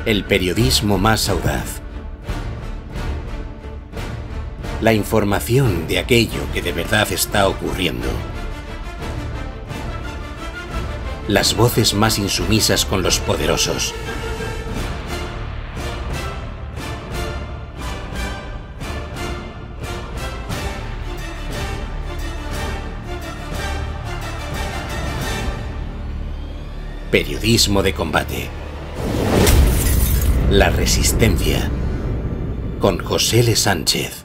El periodismo más audaz. La información de aquello que de verdad está ocurriendo. Las voces más insumisas con los poderosos. Periodismo de combate. La Resistencia. Con José L. Sánchez.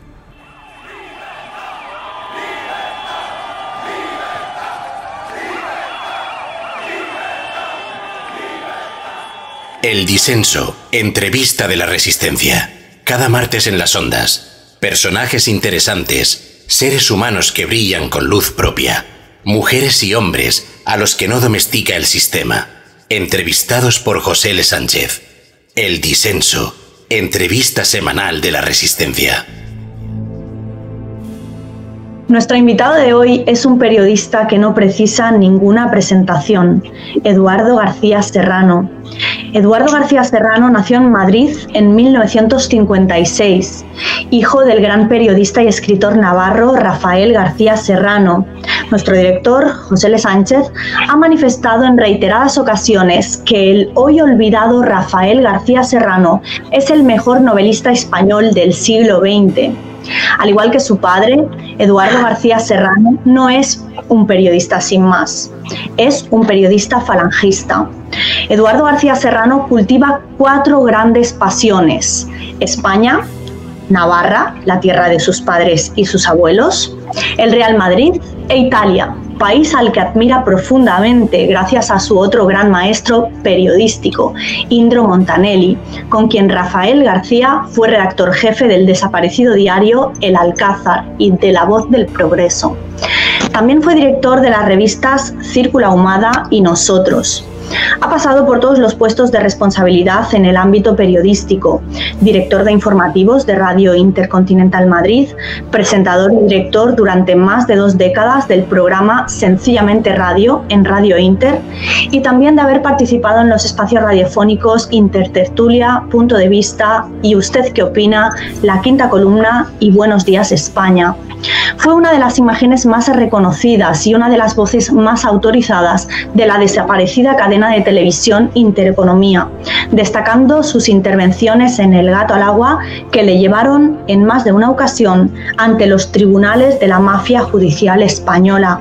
El Disenso, entrevista de la Resistencia. Cada martes en las ondas. Personajes interesantes, seres humanos que brillan con luz propia, mujeres y hombres a los que no domestica el sistema. Entrevistados por José L. Sánchez. El Disenso, entrevista semanal de la Resistencia. Nuestro invitado de hoy es un periodista que no precisa ninguna presentación, Eduardo García Serrano. Eduardo García Serrano nació en Madrid en 1956, hijo del gran periodista y escritor navarro Rafael García Serrano. Nuestro director, José L. Sánchez, ha manifestado en reiteradas ocasiones que el hoy olvidado Rafael García Serrano es el mejor novelista español del siglo XX. Al igual que su padre, Eduardo García Serrano no es un periodista sin más, es un periodista falangista. Eduardo García Serrano cultiva 4 grandes pasiones: España, Navarra, la tierra de sus padres y sus abuelos, el Real Madrid e Italia, país al que admira profundamente gracias a su otro gran maestro periodístico, Indro Montanelli, con quien Rafael García fue redactor jefe del desaparecido diario El Alcázar y de La Voz del Progreso. También fue director de las revistas Círculo Ahumada y Nosotros. Ha pasado por todos los puestos de responsabilidad en el ámbito periodístico: director de informativos de Radio Intercontinental Madrid, presentador y director durante más de 2 décadas del programa Sencillamente Radio en Radio Inter, y también de haber participado en los espacios radiofónicos Intertertulia, Punto de Vista y Usted qué opina, La Quinta Columna y Buenos Días España. Fue una de las imágenes más reconocidas y una de las voces más autorizadas de la desaparecida cadena de televisión Intereconomía, destacando sus intervenciones en El Gato al Agua, que le llevaron en más de una ocasión ante los tribunales de la mafia judicial española.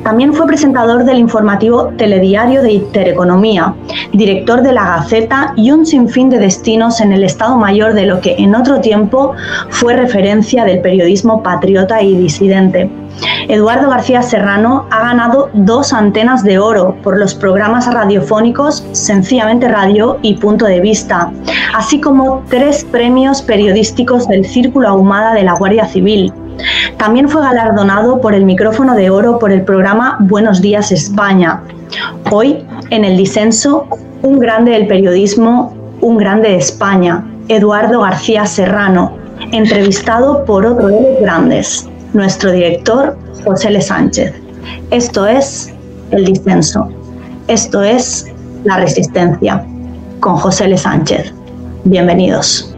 También fue presentador del informativo Telediario de Intereconomía, director de La Gaceta y un sinfín de destinos en el Estado Mayor de lo que en otro tiempo fue referencia del periodismo patriota y disidente. Eduardo García Serrano ha ganado 2 antenas de oro por los programas radiofónicos Sencillamente Radio y Punto de Vista, así como 3 premios periodísticos del Círculo Ahumada de la Guardia Civil. También fue galardonado por el micrófono de oro por el programa Buenos Días España. Hoy, en El Disenso, un grande del periodismo, un grande de España, Eduardo García Serrano, entrevistado por otro de los grandes, nuestro director, José L. Sánchez. Esto es El Disenso. Esto es La Resistencia, con José L. Sánchez. Bienvenidos.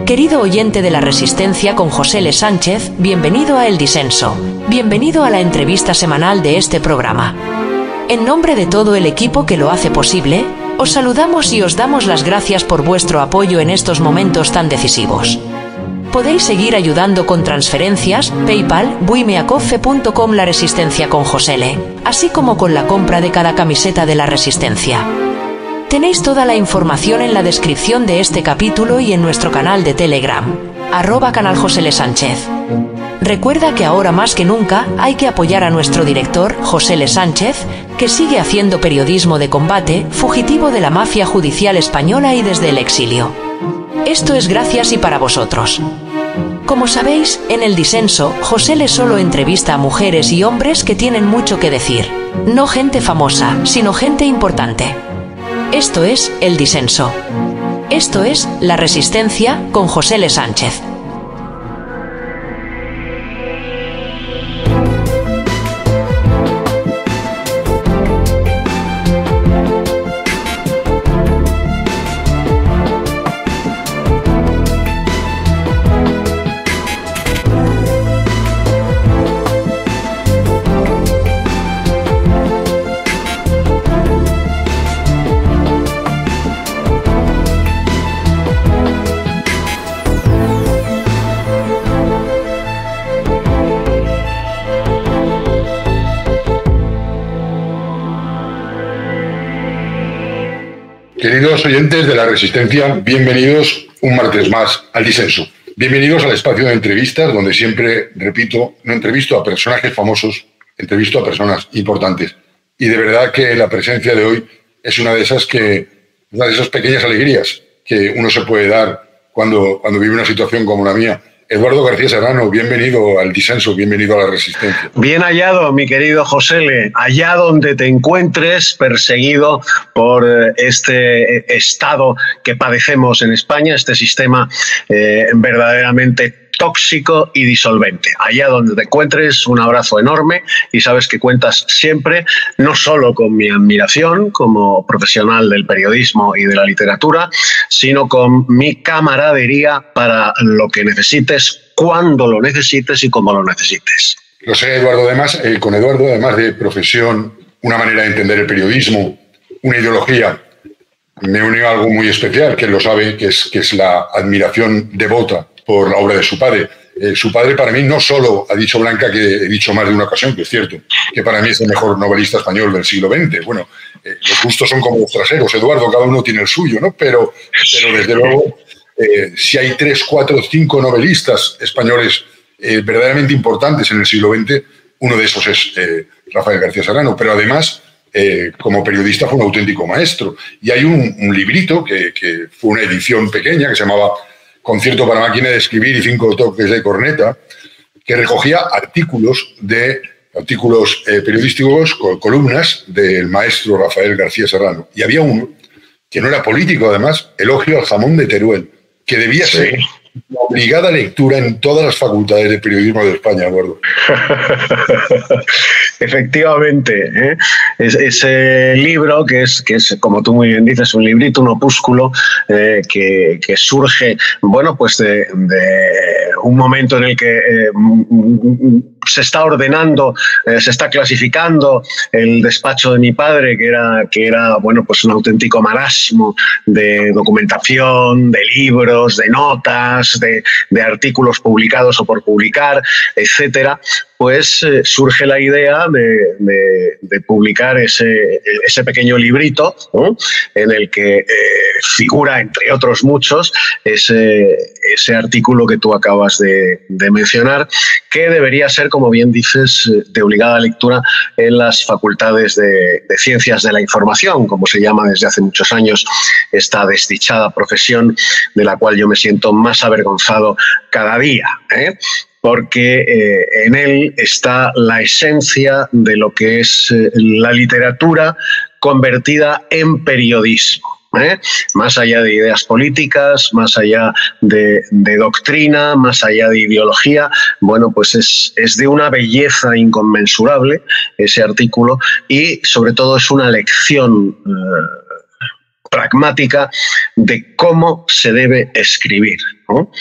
Querido oyente de La Resistencia con José L. Sánchez, bienvenido a El Disenso. Bienvenido a la entrevista semanal de este programa. En nombre de todo el equipo que lo hace posible, os saludamos y os damos las gracias por vuestro apoyo en estos momentos tan decisivos. Podéis seguir ayudando con transferencias, PayPal, buimeacofe.com La Resistencia con José L., así como con la compra de cada camiseta de La Resistencia. Tenéis toda la información en la descripción de este capítulo y en nuestro canal de Telegram, @canal José L. Sánchez. Recuerda que ahora más que nunca hay que apoyar a nuestro director, José L. Sánchez, que sigue haciendo periodismo de combate, fugitivo de la mafia judicial española y desde el exilio. Esto es gracias y para vosotros. Como sabéis, en El Disenso, José L. solo entrevista a mujeres y hombres que tienen mucho que decir. No gente famosa, sino gente importante. Esto es El Disenso. Esto es La Resistencia con José L. Sánchez. Queridos oyentes de La Resistencia, bienvenidos un martes más al Disenso. Bienvenidos al espacio de entrevistas donde siempre, repito, no entrevisto a personajes famosos, entrevisto a personas importantes. Y de verdad que la presencia de hoy es una de esas pequeñas alegrías que uno se puede dar cuando vive una situación como la mía. Eduardo García Serrano, bienvenido al Disenso, bienvenido a La Resistencia. Bien hallado, mi querido Josele, allá donde te encuentres perseguido por este estado que padecemos en España, este sistema verdaderamente tóxico y disolvente. Allá donde te encuentres, un abrazo enorme y sabes que cuentas siempre no solo con mi admiración como profesional del periodismo y de la literatura, sino con mi camaradería para lo que necesites, cuando lo necesites y como lo necesites. Lo sé, Eduardo. Además, con Eduardo, además de profesión, una manera de entender el periodismo, una ideología, me unió a algo muy especial, que él lo sabe, que es la admiración devota por la obra de su padre. Su padre, para mí, no solo ha dicho Blanca, que he dicho más de una ocasión, que es cierto, que para mí es el mejor novelista español del siglo XX. Bueno, los gustos son como los traseros, Eduardo, cada uno tiene el suyo, ¿no? Pero desde luego, si hay 3, 4, 5 novelistas españoles verdaderamente importantes en el siglo XX, uno de esos es Rafael García Serrano, pero además, como periodista fue un auténtico maestro. Y hay un librito que fue una edición pequeña que se llamaba Concierto para máquina de escribir y 5 toques de corneta, que recogía artículos periodísticos, columnas del maestro Rafael García Serrano. Y había uno que no era político, además, Elogio al jamón de Teruel, que debía ser una obligada lectura en todas las facultades de periodismo de España, Eduardo. Efectivamente, ese libro que es, como tú muy bien dices, un librito, un opúsculo que surge, bueno, pues de un momento en el que se está ordenando, se está clasificando el despacho de mi padre, que era bueno, pues un auténtico marasmo de documentación, de libros, de notas, de artículos publicados o por publicar, etcétera. Pues surge la idea de publicar ese pequeño librito, ¿no?, en el que figura, entre otros muchos, ese artículo que tú acabas de mencionar, que debería ser, como bien dices, de obligada lectura en las facultades de Ciencias de la Información, como se llama desde hace muchos años esta desdichada profesión de la cual yo me siento más avergonzado cada día, porque en él está la esencia de lo que es la literatura convertida en periodismo. Más allá de ideas políticas, más allá de doctrina, más allá de ideología, bueno, pues es de una belleza inconmensurable ese artículo y sobre todo es una lección pragmática de cómo se debe escribir, ¿no?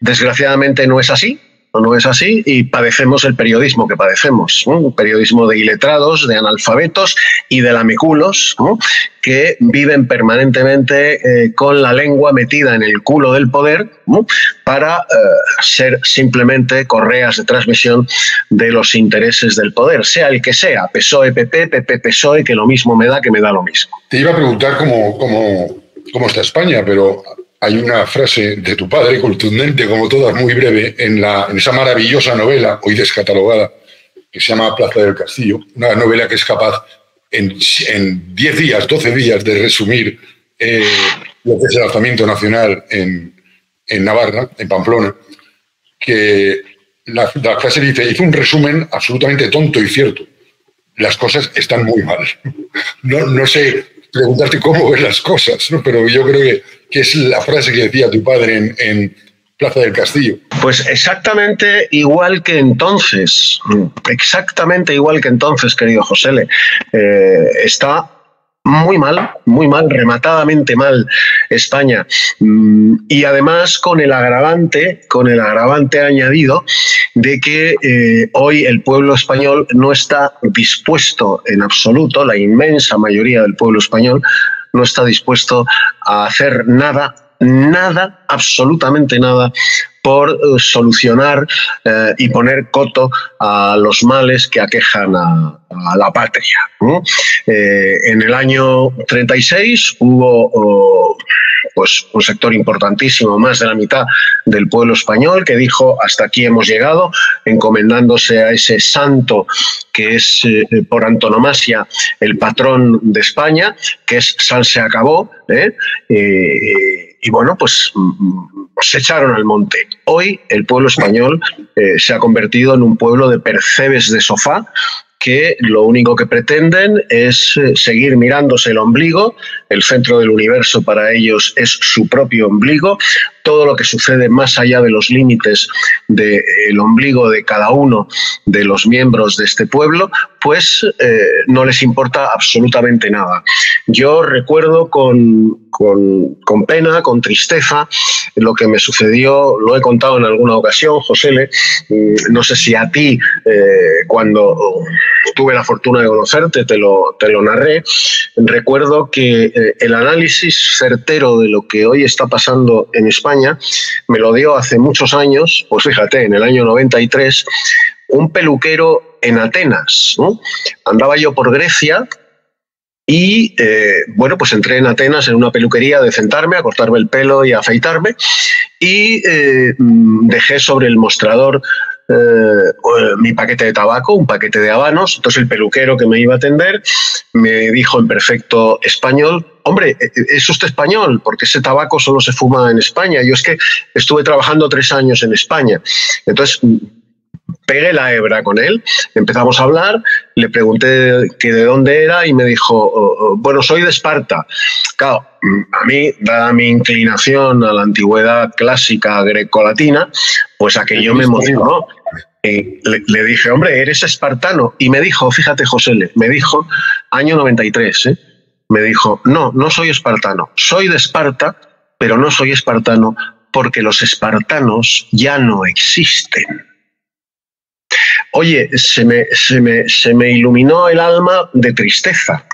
Desgraciadamente no es así. No es así y padecemos el periodismo que padecemos, ¿no? Un periodismo de iletrados, de analfabetos y de lameculos, ¿no?, que viven permanentemente con la lengua metida en el culo del poder, ¿no?, para ser simplemente correas de transmisión de los intereses del poder, sea el que sea, PSOE, PP, PP, PSOE, que lo mismo me da, que me da lo mismo. Te iba a preguntar cómo está España, pero hay una frase de tu padre, contundente como todas, muy breve, en esa maravillosa novela, hoy descatalogada, que se llama Plaza del Castillo, una novela que es capaz en 10 días, 12 días, de resumir lo que es el alzamiento nacional en Navarra, en Pamplona, que la frase dice: hizo un resumen absolutamente tonto y cierto. Las cosas están muy mal. No sé preguntarte cómo ves las cosas, ¿no? Pero yo creo que es la frase que decía tu padre en Plaza del Castillo. Pues exactamente igual que entonces, querido Josele. Está muy mal, rematadamente mal España. Y además con el agravante añadido de que hoy el pueblo español no está dispuesto en absoluto, la inmensa mayoría del pueblo español no está dispuesto a hacer nada nada, absolutamente nada, por solucionar y poner coto a los males que aquejan a la patria. En el año 36 hubo pues un sector importantísimo, más de la mitad del pueblo español, que dijo: hasta aquí hemos llegado, encomendándose a ese santo que es por antonomasia el patrón de España, que es San se acabó, y bueno, pues se echaron al monte. Hoy el pueblo español se ha convertido en un pueblo de percebes de sofá, que lo único que pretenden es seguir mirándose el ombligo. El centro del universo para ellos es su propio ombligo. Todo lo que sucede más allá de los límites del ombligo de cada uno de los miembros de este pueblo, pues no les importa absolutamente nada. Yo recuerdo con pena, con tristeza, lo que me sucedió. Lo he contado en alguna ocasión, Josele, no sé si a ti, cuando tuve la fortuna de conocerte, te lo narré. Recuerdo que el análisis certero de lo que hoy está pasando en España me lo dio hace muchos años, pues fíjate, en el año 93, un peluquero en Atenas, ¿no? Andaba yo por Grecia y, bueno, pues entré en Atenas en una peluquería a decentarme, a cortarme el pelo y a afeitarme, y dejé sobre el mostrador mi paquete de tabaco, un paquete de habanos. Entonces el peluquero que me iba a atender me dijo en perfecto español: hombre, ¿es usted español? Porque ese tabaco solo se fuma en España. Yo es que estuve trabajando 3 años en España. Entonces pegué la hebra con él, empezamos a hablar, le pregunté que de dónde era y me dijo: bueno, soy de Esparta. Claro, a mí, dada mi inclinación a la antigüedad clásica grecolatina, pues aquello me emocionó. Le dije: hombre, ¿eres espartano? Y me dijo, fíjate, Josele, me dijo, año 93, me dijo: no soy espartano, soy de Esparta, pero no soy espartano porque los espartanos ya no existen. Oye, se me iluminó el alma de tristeza,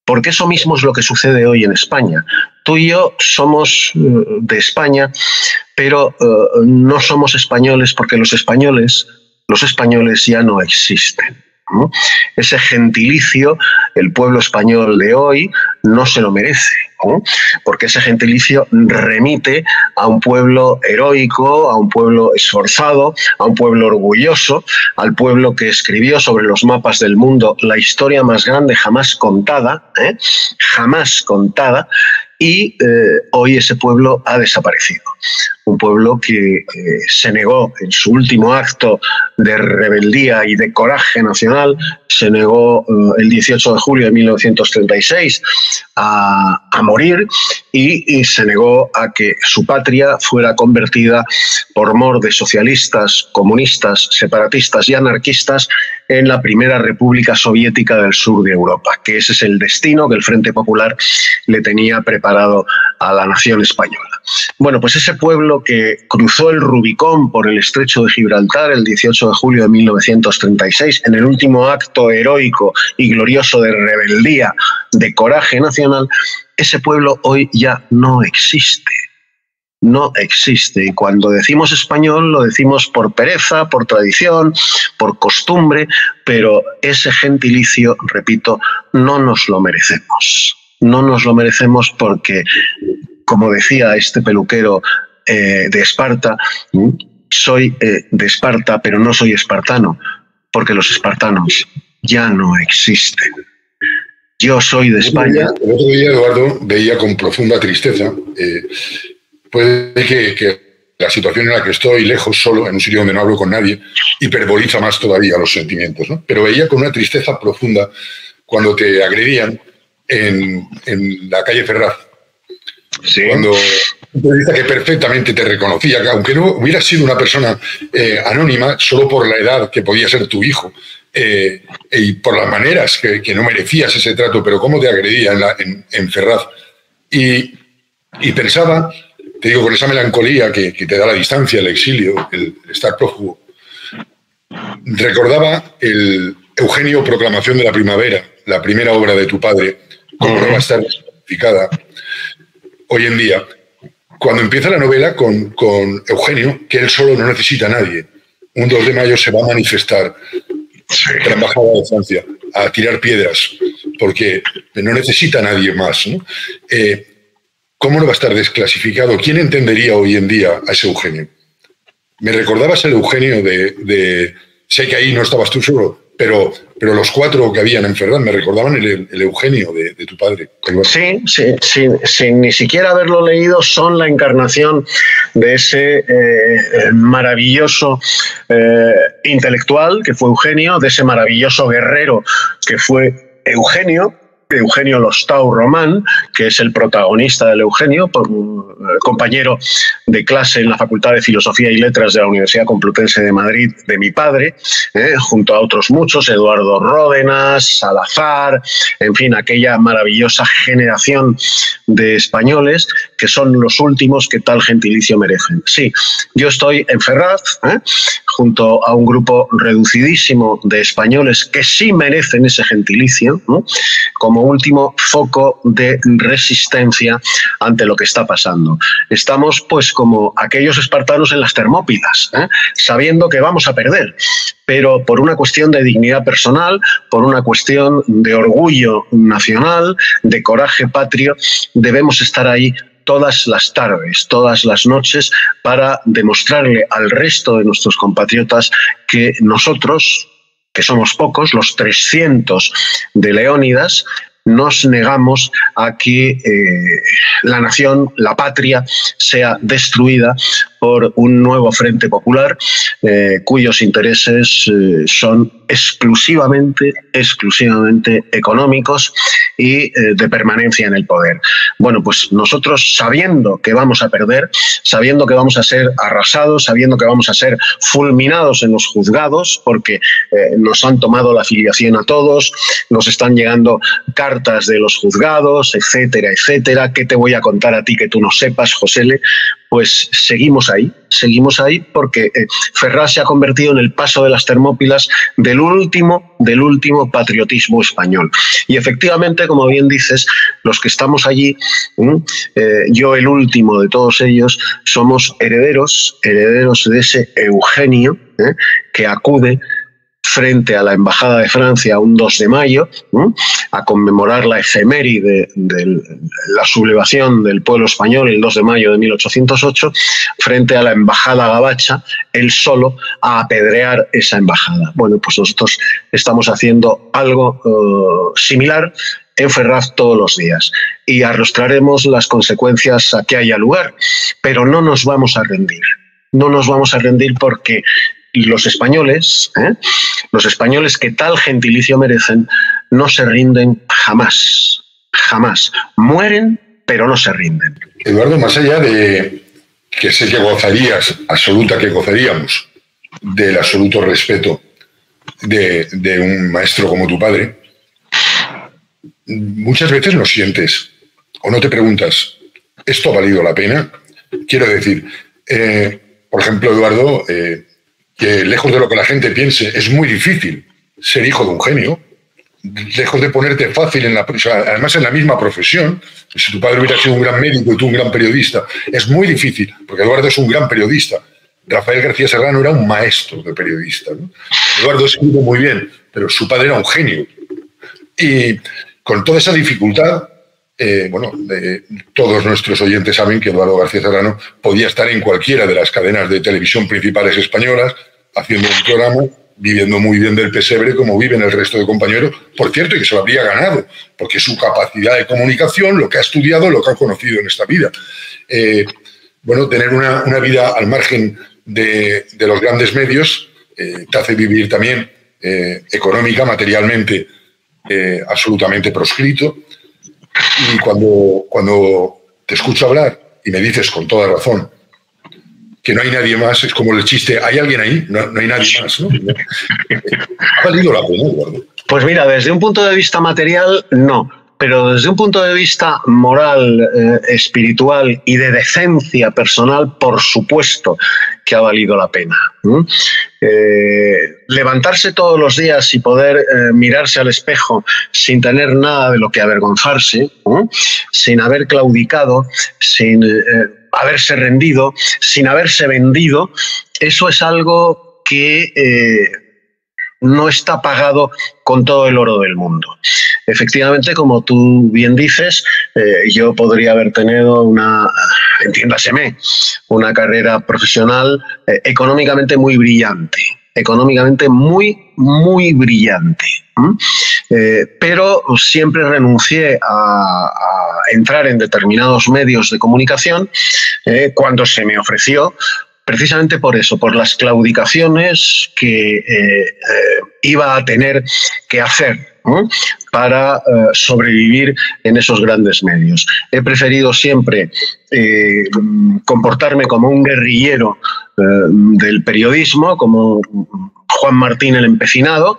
porque eso mismo es lo que sucede hoy en España. Tú y yo somos de España, pero no somos españoles porque los españoles ya no existen, ¿no? Ese gentilicio, el pueblo español de hoy no se lo merece, ¿no? Porque ese gentilicio remite a un pueblo heroico, a un pueblo esforzado, a un pueblo orgulloso, al pueblo que escribió sobre los mapas del mundo la historia más grande jamás contada, jamás contada, y hoy ese pueblo ha desaparecido. Un pueblo que se negó en su último acto de rebeldía y de coraje nacional, se negó el 18 de julio de 1936 a morir y se negó a que su patria fuera convertida por mor de socialistas, comunistas, separatistas y anarquistas en la primera república soviética del sur de Europa, que ese es el destino que el Frente Popular le tenía preparado a la nación española. Bueno, pues ese pueblo que cruzó el Rubicón por el estrecho de Gibraltar el 18 de julio de 1936, en el último acto heroico y glorioso de rebeldía, de coraje nacional, ese pueblo hoy ya no existe. No existe. Y cuando decimos español lo decimos por pereza, por tradición, por costumbre, pero ese gentilicio, repito, no nos lo merecemos. No nos lo merecemos porque, como decía este peluquero de Esparta, soy de Esparta, pero no soy espartano, porque los espartanos ya no existen. Yo soy de España. El otro día, Eduardo, veía con profunda tristeza, puede que la situación en la que estoy, lejos, solo, en un sitio donde no hablo con nadie, hiperboliza más todavía los sentimientos, ¿no? Pero veía con una tristeza profunda cuando te agredían en la calle Ferraz. Sí. Cuando un periodista que perfectamente te reconocía, que aunque no hubieras sido una persona anónima, solo por la edad que podía ser tu hijo, y por las maneras que no merecías ese trato, pero cómo te agredía en Ferraz. Y pensaba, te digo, con esa melancolía que te da la distancia, el exilio, el estar prófugo, recordaba el Eugenio Proclamación de la Primavera, la primera obra de tu padre, como no va a estar justificada hoy en día, cuando empieza la novela con Eugenio, que él solo no necesita a nadie. Un 2 de mayo se va a manifestar en la embajada de Francia a tirar piedras, porque no necesita a nadie más, ¿no? ¿Cómo no va a estar desclasificado? ¿Quién entendería hoy en día a ese Eugenio? Me recordabas el Eugenio de sé que ahí no estabas tú solo, pero los 4 que habían en Ferraz me recordaban el Eugenio de tu padre. Sí, sin ni siquiera haberlo leído, son la encarnación de ese maravilloso intelectual que fue Eugenio, de ese maravilloso guerrero que fue Eugenio Lostau Román, que es el protagonista del Eugenio, compañero de clase en la Facultad de Filosofía y Letras de la Universidad Complutense de Madrid de mi padre, junto a otros muchos, Eduardo Ródenas, Salazar, en fin, aquella maravillosa generación de españoles que son los últimos que tal gentilicio merecen. Sí, yo estoy en Ferraz, junto a un grupo reducidísimo de españoles que sí merecen ese gentilicio, ¿no?, como último foco de resistencia ante lo que está pasando. Estamos pues como aquellos espartanos en las Termópilas, sabiendo que vamos a perder, pero por una cuestión de dignidad personal, por una cuestión de orgullo nacional, de coraje patrio, debemos estar ahí todas las tardes, todas las noches, para demostrarle al resto de nuestros compatriotas que nosotros, que somos pocos, los 300 de Leónidas, nos negamos a que la nación, la patria, sea destruida por un nuevo frente popular cuyos intereses son exclusivamente económicos y de permanencia en el poder. Bueno, pues nosotros, sabiendo que vamos a perder, sabiendo que vamos a ser arrasados, sabiendo que vamos a ser fulminados en los juzgados, porque nos han tomado la filiación a todos, nos están llegando cartas de los juzgados, etcétera, etcétera. ¿Qué te voy a contar a ti que tú no sepas, Josele? Pues seguimos ahí porque Ferraz se ha convertido en el paso de las Termópilas del último patriotismo español. Y efectivamente, como bien dices, los que estamos allí, yo el último de todos ellos, somos herederos de ese Eugenio que acude frente a la Embajada de Francia un 2 de mayo, a conmemorar la efeméride de la sublevación del pueblo español el 2 de mayo de 1808, frente a la Embajada gabacha, él solo, a apedrear esa embajada. Bueno, pues nosotros estamos haciendo algo similar en Ferraz todos los días y arrostraremos las consecuencias a que haya lugar, pero no nos vamos a rendir. No nos vamos a rendir porque los españoles que tal gentilicio merecen, no se rinden jamás, jamás. Mueren, pero no se rinden. Eduardo, más allá de que sé que gozaríamos del absoluto respeto de un maestro como tu padre, muchas veces no sientes o no te preguntas, ¿esto ha valido la pena? Quiero decir, por ejemplo, Eduardo, que lejos de lo que la gente piense, es muy difícil ser hijo de un genio, lejos de ponerte fácil, además en la misma profesión. Si tu padre hubiera sido un gran médico y tú un gran periodista, es muy difícil, porque Eduardo es un gran periodista. Rafael García Serrano era un maestro de periodista, ¿no? Eduardo escribe muy bien, pero su padre era un genio. Y con toda esa dificultad, todos nuestros oyentes saben que Eduardo García Serrano podía estar en cualquiera de las cadenas de televisión principales españolas, haciendo un programa, viviendo muy bien del pesebre, como viven el resto de compañeros, por cierto, y que se lo habría ganado, porque su capacidad de comunicación, lo que ha estudiado, lo que ha conocido en esta vida. Tener una vida al margen de los grandes medios te hace vivir también económica, materialmente, absolutamente proscrito. Y cuando te escucho hablar y me dices con toda razón que no hay nadie más, es como el chiste, ¿hay alguien ahí? No hay nadie más, ¿no? ¿Ha valido la pena, Eduardo? Pues mira, desde un punto de vista material, no. Pero desde un punto de vista moral, espiritual y de decencia personal, por supuesto que ha valido la pena. Levantarse todos los días y poder mirarse al espejo sin tener nada de lo que avergonzarse, sin haber claudicado, sin haberse rendido, sin haberse vendido, eso es algo que no está pagado con todo el oro del mundo. Efectivamente, como tú bien dices, yo podría haber tenido entiéndaseme, una carrera profesional económicamente muy brillante, económicamente muy, muy brillante. Pero siempre renuncié a entrar en determinados medios de comunicación cuando se me ofreció, precisamente por eso, por las claudicaciones que iba a tener que hacer para sobrevivir en esos grandes medios. He preferido siempre comportarme como un guerrillero del periodismo, como Juan Martín el Empecinado,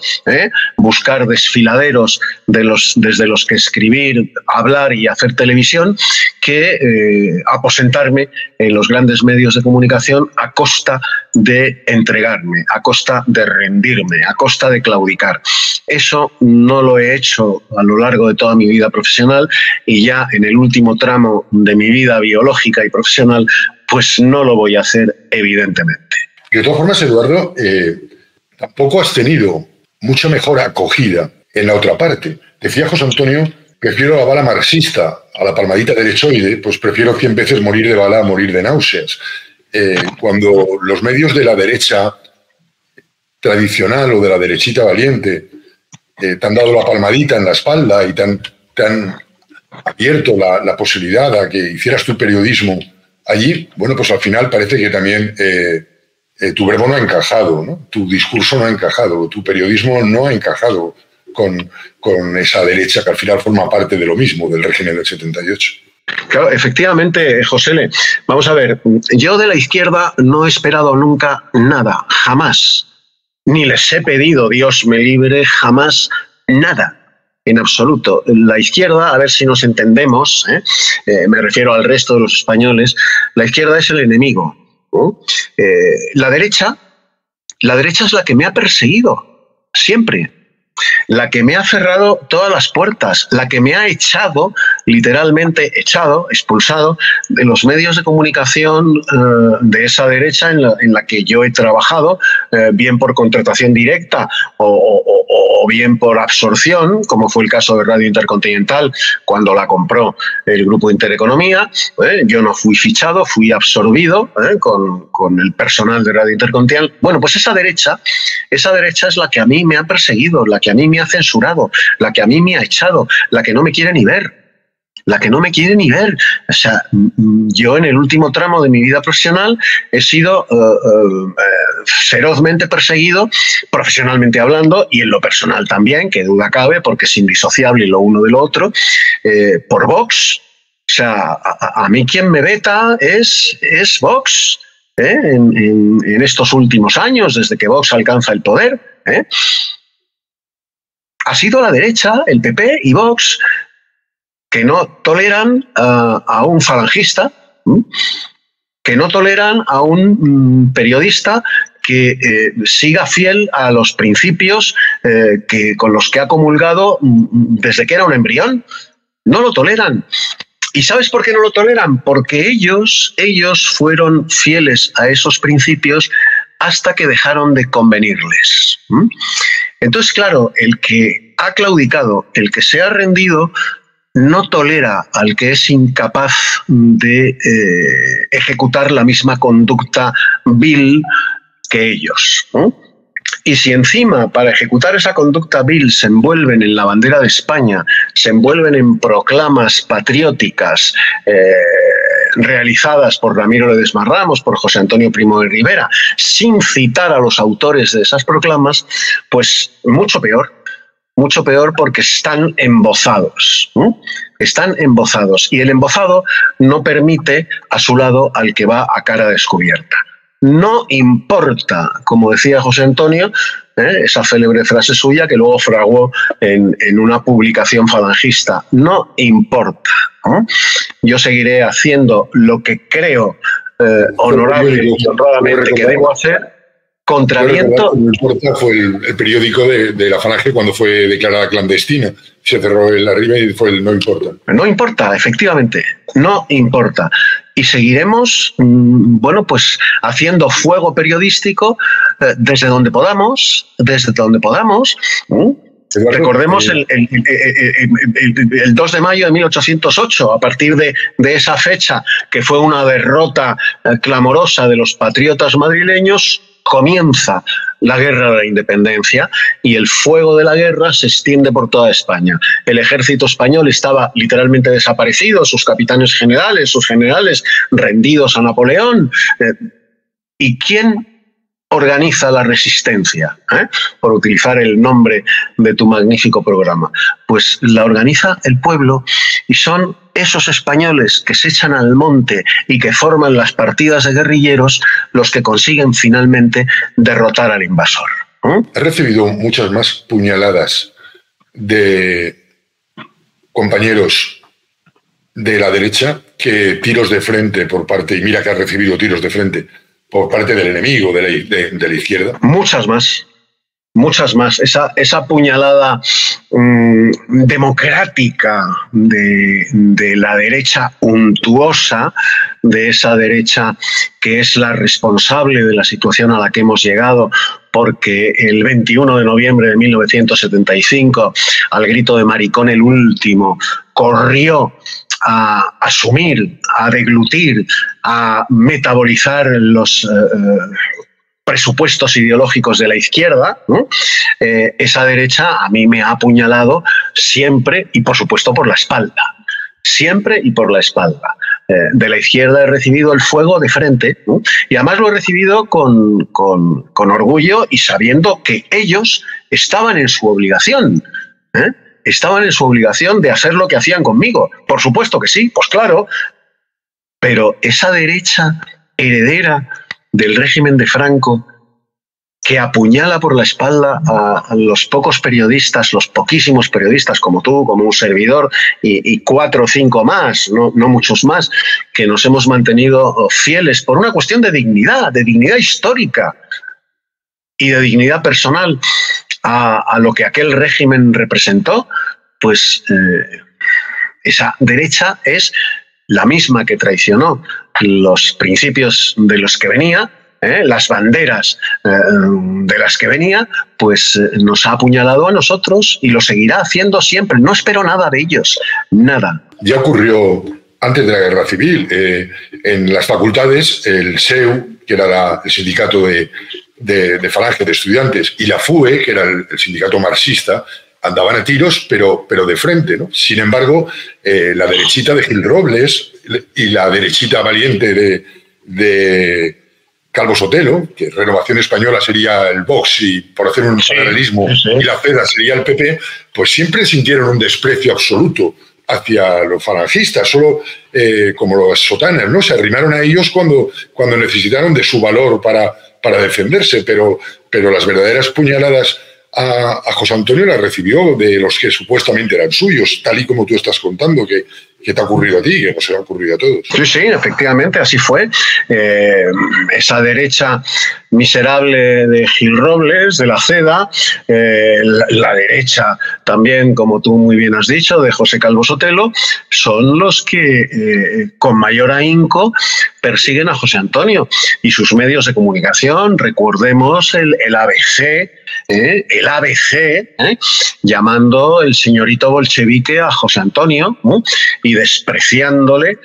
buscar desfiladeros desde los que escribir, hablar y hacer televisión, que aposentarme en los grandes medios de comunicación a costa de entregarme, a costa de rendirme, a costa de claudicar. Eso no lo he hecho a lo largo de toda mi vida profesional, y ya en el último tramo de mi vida biológica y profesional, pues no lo voy a hacer, evidentemente. De todas formas, Eduardo, tampoco has tenido mucha mejor acogida en la otra parte. Decía José Antonio, prefiero la bala marxista a la palmadita derechoide, pues prefiero 100 veces morir de bala a morir de náuseas. Cuando los medios de la derecha tradicional o de la derechita valiente te han dado la palmadita en la espalda y te han abierto la posibilidad a que hicieras tu periodismo allí, bueno, pues al final parece que también tu verbo no ha encajado, ¿no? Tu discurso no ha encajado, tu periodismo no ha encajado con esa derecha que al final forma parte de lo mismo, del régimen del 78. Claro, efectivamente, José, vamos a ver, yo de la izquierda no he esperado nunca nada, jamás, ni les he pedido, Dios me libre, jamás nada. En absoluto. La izquierda, a ver si nos entendemos, me refiero al resto de los españoles, la izquierda es el enemigo. La derecha es la que me ha perseguido, siempre. La que me ha cerrado todas las puertas, la que me ha echado, literalmente echado, expulsado de los medios de comunicación de esa derecha en la que yo he trabajado, bien por contratación directa o bien por absorción, como fue el caso de Radio Intercontinental cuando la compró el Grupo Intereconomía. Yo no fui fichado, fui absorbido con el personal de Radio Intercontinental. Bueno, pues esa derecha es la que a mí me ha perseguido, la que a mí me ha censurado, la que a mí me ha echado, la que no me quiere ni ver. La que no me quiere ni ver. O sea, yo en el último tramo de mi vida profesional he sido ferozmente perseguido, profesionalmente hablando, y en lo personal también, que duda cabe, porque es indisociable lo uno de lo otro, por Vox. O sea, a mí quien me veta es Vox, en estos últimos años, desde que Vox alcanza el poder. Ha sido la derecha, el PP y Vox, que no toleran a un falangista, que no toleran a un periodista que siga fiel a los principios con los que ha comulgado desde que era un embrión. No lo toleran. ¿Y sabes por qué no lo toleran? Porque ellos fueron fieles a esos principios hasta que dejaron de convenirles. Entonces, claro, el que ha claudicado, el que se ha rendido, no tolera al que es incapaz de ejecutar la misma conducta vil que ellos. Y si encima para ejecutar esa conducta vil se envuelven en la bandera de España, se envuelven en proclamas patrióticas realizadas por Ramiro Ledesma Ramos, por José Antonio Primo de Rivera, sin citar a los autores de esas proclamas, pues mucho peor porque están embozados. Están embozados, y el embozado no permite a su lado al que va a cara descubierta. No importa, como decía José Antonio, esa célebre frase suya que luego fraguó en una publicación falangista, no importa. Yo seguiré haciendo lo que creo honorable y honradamente que debo hacer, contra viento. No importa, fue el periódico de la Falange cuando fue declarada clandestina. Se cerró el arriba y fue el No Importa. No importa, efectivamente, no importa. Y seguiremos, pues haciendo fuego periodístico desde donde podamos. Recordemos el 2 de mayo de 1808, a partir de esa fecha, que fue una derrota clamorosa de los patriotas madrileños, comienza la guerra de la independencia y el fuego de la guerra se extiende por toda España. El ejército español estaba literalmente desaparecido, sus capitanes generales, sus generales rendidos a Napoleón. ¿Y quién organiza la resistencia? Por utilizar el nombre de tu magnífico programa. Pues la organiza el pueblo y son esos españoles que se echan al monte y que forman las partidas de guerrilleros los que consiguen finalmente derrotar al invasor. He recibido muchas más puñaladas de compañeros de la derecha que tiros de frente por parte, y mira que has recibido tiros de frente por parte del enemigo de la izquierda. Muchas más. Esa puñalada democrática de la derecha untuosa, de esa derecha que es la responsable de la situación a la que hemos llegado, porque el 21 de noviembre de 1975, al grito de maricón el último, corrió a asumir, a deglutir, a metabolizar los presupuestos ideológicos de la izquierda, ¿no? Esa derecha a mí me ha apuñalado siempre y, por supuesto, por la espalda. Siempre y por la espalda. De la izquierda he recibido el fuego de frente, ¿no? Y además lo he recibido con orgullo y sabiendo que ellos estaban en su obligación. Estaban en su obligación de hacer lo que hacían conmigo. Por supuesto que sí, pues claro. Pero esa derecha heredera del régimen de Franco, que apuñala por la espalda a los pocos periodistas, los poquísimos periodistas como tú, como un servidor, y 4 o 5 más, no muchos más, que nos hemos mantenido fieles por una cuestión de dignidad histórica y de dignidad personal a lo que aquel régimen representó, pues esa derecha es la misma que traicionó los principios de los que venía, las banderas de las que venía, pues nos ha apuñalado a nosotros y lo seguirá haciendo siempre. No espero nada de ellos, nada. Ya ocurrió antes de la Guerra Civil. En las facultades, el SEU, que era el sindicato de Falange de estudiantes, y la FUE, que era el sindicato marxista, andaban a tiros, pero de frente, ¿no? Sin embargo, la derechita de Gil Robles y la derechita valiente de Calvo Sotelo, que Renovación Española sería el Vox y, por hacer un paralelismo, y la CEDA sería el PP, pues siempre sintieron un desprecio absoluto hacia los falangistas, solo como los sotanas, ¿no? Se arrimaron a ellos cuando necesitaron de su valor para defenderse, pero las verdaderas puñaladas a José Antonio la recibió de los que supuestamente eran suyos, tal y como tú estás contando, que te ha ocurrido a ti, que no se le ha ocurrido a todos. Sí, efectivamente, así fue. Esa derecha miserable de Gil Robles, de la CEDA, la derecha también, como tú muy bien has dicho, de José Calvo Sotelo, son los que con mayor ahínco persiguen a José Antonio y sus medios de comunicación. Recordemos el ABC, llamando el señorito bolchevique a José Antonio, y despreciándole,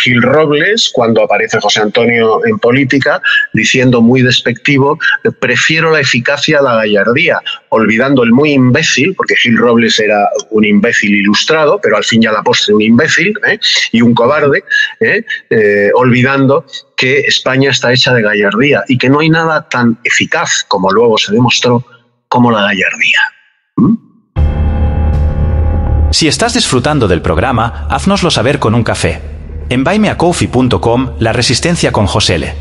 Gil Robles, cuando aparece José Antonio en política, diciendo muy despectivo: prefiero la eficacia a la gallardía, olvidando el muy imbécil, porque Gil Robles era un imbécil ilustrado, pero al fin y a la postre un imbécil y un cobarde, olvidando que España está hecha de gallardía y que no hay nada tan eficaz, como luego se demostró, como la gallardía. Si estás disfrutando del programa, haznoslo saber con un café. En buymeacoffee.com, La Resistencia con José L.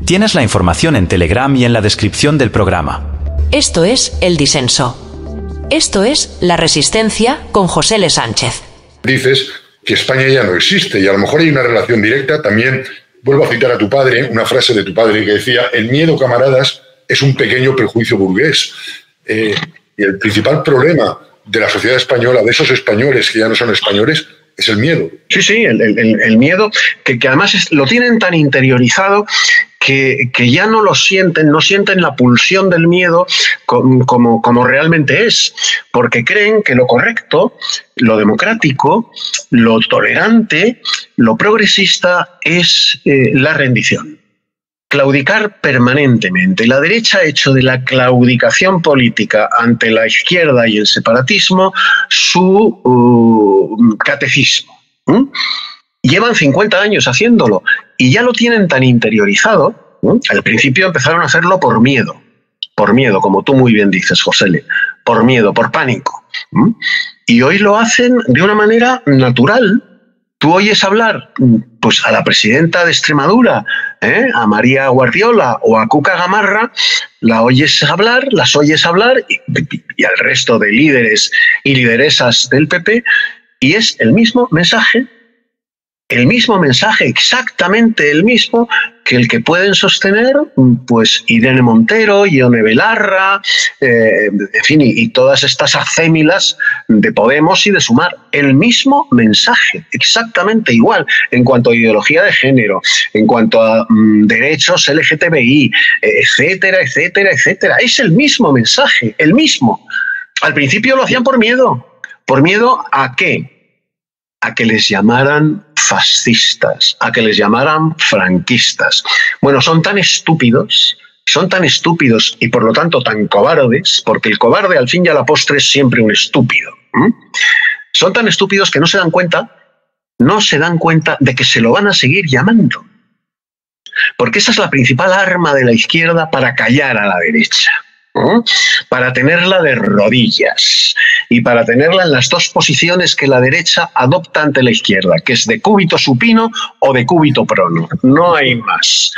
Tienes la información en Telegram y en la descripción del programa. Esto es El Disenso. Esto es La Resistencia con José L. Sánchez. Dices que España ya no existe y a lo mejor hay una relación directa también vuelvo a citar a tu padre, una frase de tu padre que decía: el miedo, camaradas, es un pequeño prejuicio burgués. Y el principal problema de la sociedad española, de esos españoles que ya no son españoles, es el miedo. Sí, el miedo, que además lo tienen tan interiorizado que ya no lo sienten, no sienten la pulsión del miedo como realmente es, porque creen que lo correcto, lo democrático, lo tolerante, lo progresista es la rendición. Claudicar permanentemente. La derecha ha hecho de la claudicación política ante la izquierda y el separatismo su catecismo. Llevan 50 años haciéndolo y ya lo tienen tan interiorizado. Al principio empezaron a hacerlo por miedo, como tú muy bien dices, Josele, por miedo, por pánico. Y hoy lo hacen de una manera natural. Tú oyes hablar pues, a la presidenta de Extremadura, a María Guardiola o a Cuca Gamarra, las oyes hablar y al resto de líderes y lideresas del PP, y es el mismo mensaje, exactamente el mismo que el que pueden sostener pues Irene Montero, Ione Belarra, en fin, y todas estas acémilas de Podemos y de Sumar. El mismo mensaje, exactamente igual, en cuanto a ideología de género, en cuanto a derechos LGTBI, etcétera, etcétera, etcétera. Es el mismo mensaje, el mismo. Al principio lo hacían por miedo. ¿Por miedo a qué? A que les llamaran fascistas, a que les llamaran franquistas. Bueno, son tan estúpidos y por lo tanto tan cobardes, porque el cobarde al fin y a la postre es siempre un estúpido. Son tan estúpidos que no se dan cuenta de que se lo van a seguir llamando. Porque esa es la principal arma de la izquierda para callar a la derecha. Para tenerla de rodillas y para tenerla en las dos posiciones que la derecha adopta ante la izquierda, que es de cúbito supino o de cúbito prono. No hay más.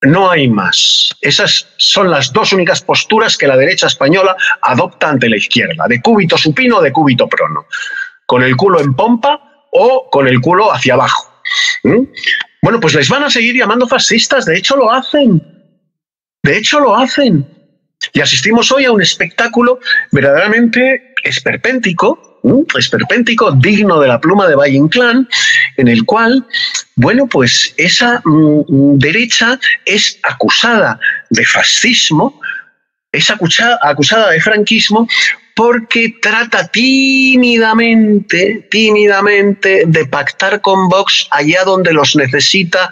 No hay más. Esas son las dos únicas posturas que la derecha española adopta ante la izquierda, de cúbito supino o de cúbito prono. Con el culo en pompa o con el culo hacia abajo. Bueno, pues les van a seguir llamando fascistas. De hecho, lo hacen. Y asistimos hoy a un espectáculo verdaderamente esperpéntico, digno de la pluma de Valle Inclán, en el cual, bueno, pues esa derecha es acusada de fascismo, es acusada de franquismo, porque trata tímidamente de pactar con Vox allá donde los necesita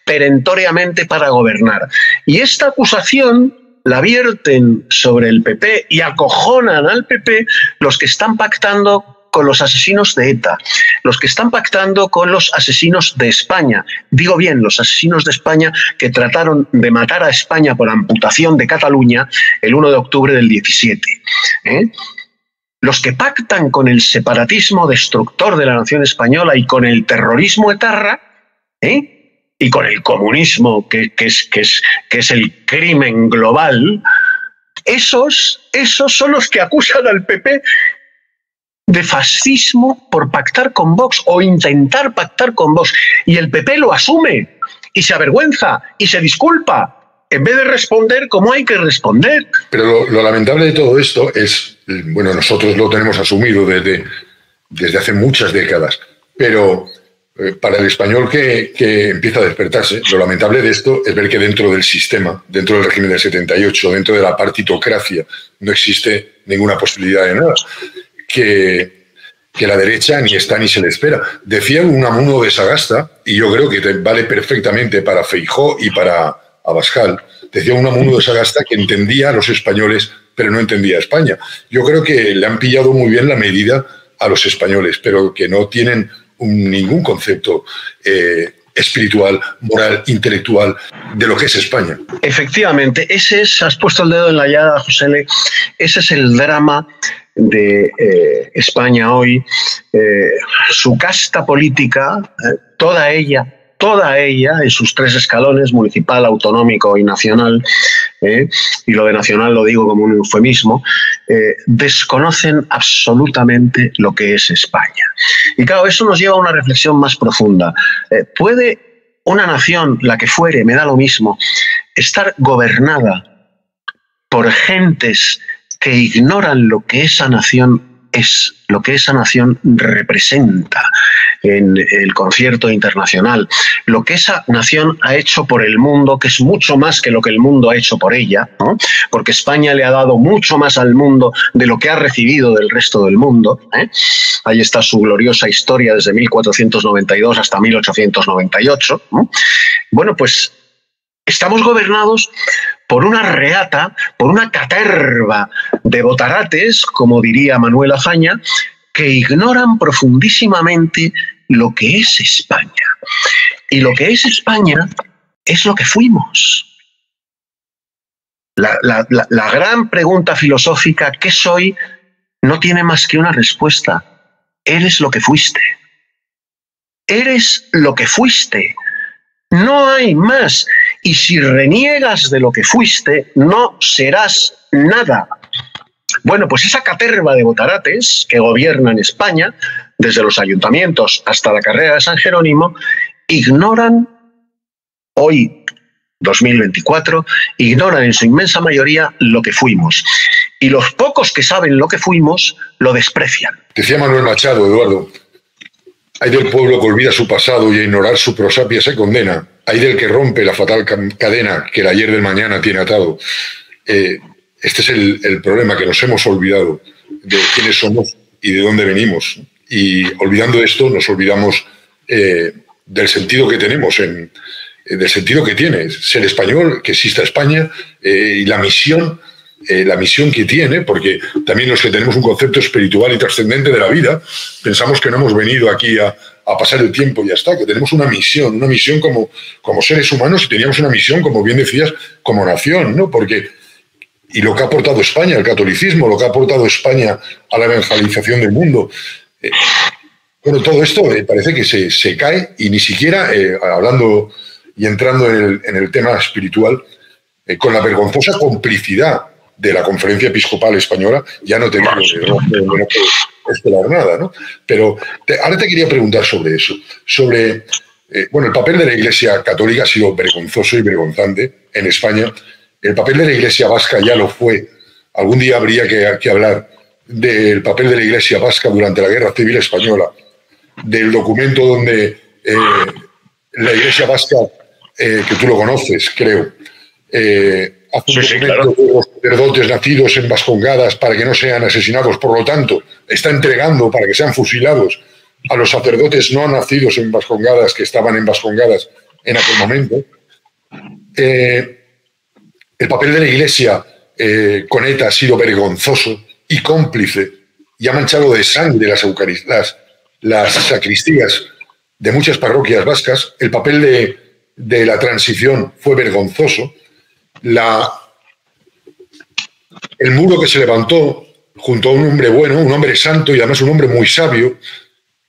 perentoriamente para gobernar. Y esta acusación la vierten sobre el PP y acojonan al PP los que están pactando con los asesinos de ETA, los que están pactando con los asesinos de España. Digo bien, los asesinos de España que trataron de matar a España por amputación de Cataluña el 1 de octubre del 17. Los que pactan con el separatismo destructor de la nación española y con el terrorismo etarra, y con el comunismo, que es el crimen global, esos son los que acusan al PP de fascismo por pactar con Vox o intentar pactar con Vox. Y el PP lo asume y se avergüenza y se disculpa, en vez de responder como hay que responder. Pero lo lamentable de todo esto es, bueno, nosotros lo tenemos asumido desde hace muchas décadas, pero para el español que empieza a despertarse, lo lamentable de esto es ver que dentro del sistema, dentro del régimen del 78, dentro de la partitocracia, no existe ninguna posibilidad de nada. Que la derecha ni está ni se le espera. Decía Unamuno de Sagasta, y yo creo que vale perfectamente para Feijóo y para Abascal, decía Unamuno de Sagasta que entendía a los españoles, pero no entendía a España. Yo creo que le han pillado muy bien la medida a los españoles, pero que no tienen ningún concepto espiritual, moral, intelectual de lo que es España. Efectivamente, has puesto el dedo en la llaga, Josele, ese es el drama de España hoy. Su casta política, toda ella en sus tres escalones, municipal, autonómico y nacional, y lo de nacional lo digo como un eufemismo, desconocen absolutamente lo que es España. Y claro, eso nos lleva a una reflexión más profunda. ¿Puede una nación, la que fuere, me da lo mismo, estar gobernada por gentes que ignoran lo que esa nación es, lo que esa nación representa en el concierto internacional, lo que esa nación ha hecho por el mundo, que es mucho más que lo que el mundo ha hecho por ella, ¿no? Porque España le ha dado mucho más al mundo de lo que ha recibido del resto del mundo, ¿eh? Ahí está su gloriosa historia desde 1492 hasta 1898, ¿no? Bueno, pues estamos gobernados por una reata, por una caterva de botarates, como diría Manuel Azaña, que ignoran profundísimamente lo que es España. Y lo que es España es lo que fuimos. La gran pregunta filosófica, ¿qué soy?, no tiene más que una respuesta. Eres lo que fuiste. Eres lo que fuiste. No hay más. Y si reniegas de lo que fuiste, no serás nada. Bueno, pues esa caterva de botarates que gobiernan España, desde los ayuntamientos hasta la carrera de San Jerónimo, ignoran hoy, 2024, ignoran en su inmensa mayoría lo que fuimos. Y los pocos que saben lo que fuimos, lo desprecian. Decía Manuel Machado, Eduardo, hay del pueblo que olvida su pasado y a ignorar su prosapia se condena. Hay del que rompe la fatal cadena que el ayer del mañana tiene atado. Este es el problema, que nos hemos olvidado de quiénes somos y de dónde venimos. Y olvidando esto, nos olvidamos del sentido que tenemos, del sentido que tiene ser español, que exista España, y la misión que tiene, porque también los que tenemos un concepto espiritual y trascendente de la vida, pensamos que no hemos venido aquí a pasar el tiempo y ya está, que tenemos una misión como seres humanos, y teníamos una misión, como bien decías, como nación, ¿no? Y lo que ha aportado España, el catolicismo, lo que ha aportado España a la evangelización del mundo. Bueno, todo esto parece que se cae, y ni siquiera, hablando y entrando en el tema espiritual, con la vergonzosa complicidad de la Conferencia Episcopal Española, ya no tengo no esperar nada, ¿no? Pero ahora te quería preguntar sobre eso, sobre el papel de la Iglesia Católica ha sido vergonzoso y vergonzante en España. El papel de la Iglesia Vasca ya lo fue. Algún día habría que hablar del papel de la Iglesia Vasca durante la Guerra Civil Española, del documento donde la Iglesia Vasca, que tú lo conoces, creo, hace un documento de los sacerdotes nacidos en Vascongadas para que no sean asesinados, por lo tanto, está entregando para que sean fusilados a los sacerdotes no nacidos en Vascongadas, que estaban en Vascongadas en aquel momento. El papel de la Iglesia con ETA ha sido vergonzoso y cómplice, y ha manchado de sangre las sacristías de muchas parroquias vascas. El papel de la transición fue vergonzoso. El muro que se levantó junto a un hombre bueno, un hombre santo y además un hombre muy sabio,